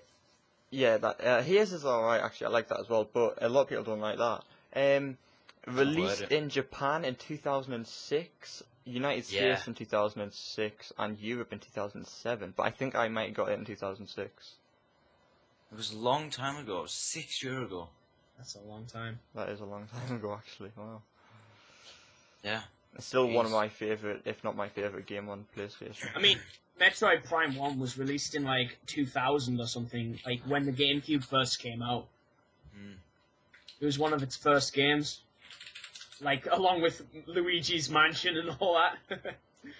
is alright actually. I like that as well, but a lot of people don't like that. Released in Japan in 2006, United States in 2006, and Europe in 2007. But I think I might have got it in 2006. It was a long time ago. It was 6 years ago. That's a long time. That is a long time ago, actually. Wow. Yeah. It's still one of Jeez. my favourite, if not my favourite game on PlayStation. I mean, Metroid Prime 1 was released in, like, 2000 or something, like, when the GameCube first came out. Mm. It was one of its first games. Like, along with Luigi's Mansion and all that.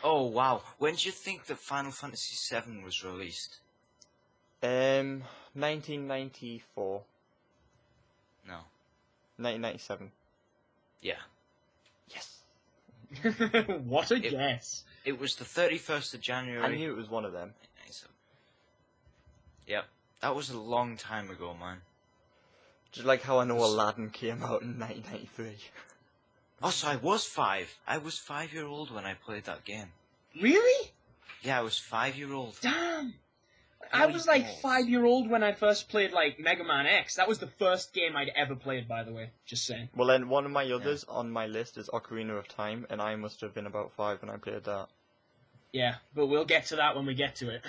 Oh, wow. When do you think that Final Fantasy VII was released? 1994. No. 1997. Yeah. Yes. What a guess. It was the 31st of January. I knew it was one of them. 1997. Yep. That was a long time ago, man. Just like how I know Aladdin came out in 1993. Also, I was 5. I was 5-year-old when I played that game. Really? Yeah, I was 5-year-old. Damn. I was like balls. 5-year-old when I first played like Mega Man X. That was the first game I'd ever played, by the way. Just saying. Well, then one of my others on my list is Ocarina of Time, and I must have been about 5 when I played that. Yeah, but we'll get to that when we get to it.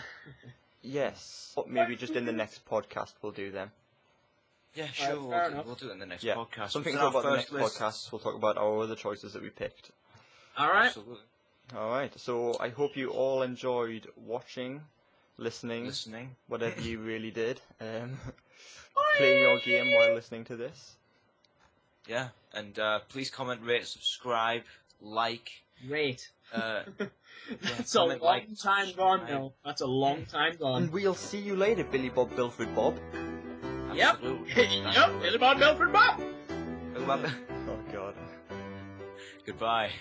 Yes. But maybe just in the next podcast we'll do them. Yeah, sure. fair enough. We'll do it in the next Yeah. podcast. Something It's to our talk about in the first next list. podcast. We'll talk about our other choices that we picked. Alright. Absolutely. Alright, so I hope you all enjoyed watching, listening, whatever you really did. Playing your game while listening to this. Yeah, and please comment, rate, subscribe, like. Great. That's a comment, long like, time gone, subscribe. Bill. That's a long time And gone. we'll see you later, Billy Bob Bilfred Bob. Yep. Absolutely. Yep. Billy Bob Bilfred Bob. Oh god. Goodbye.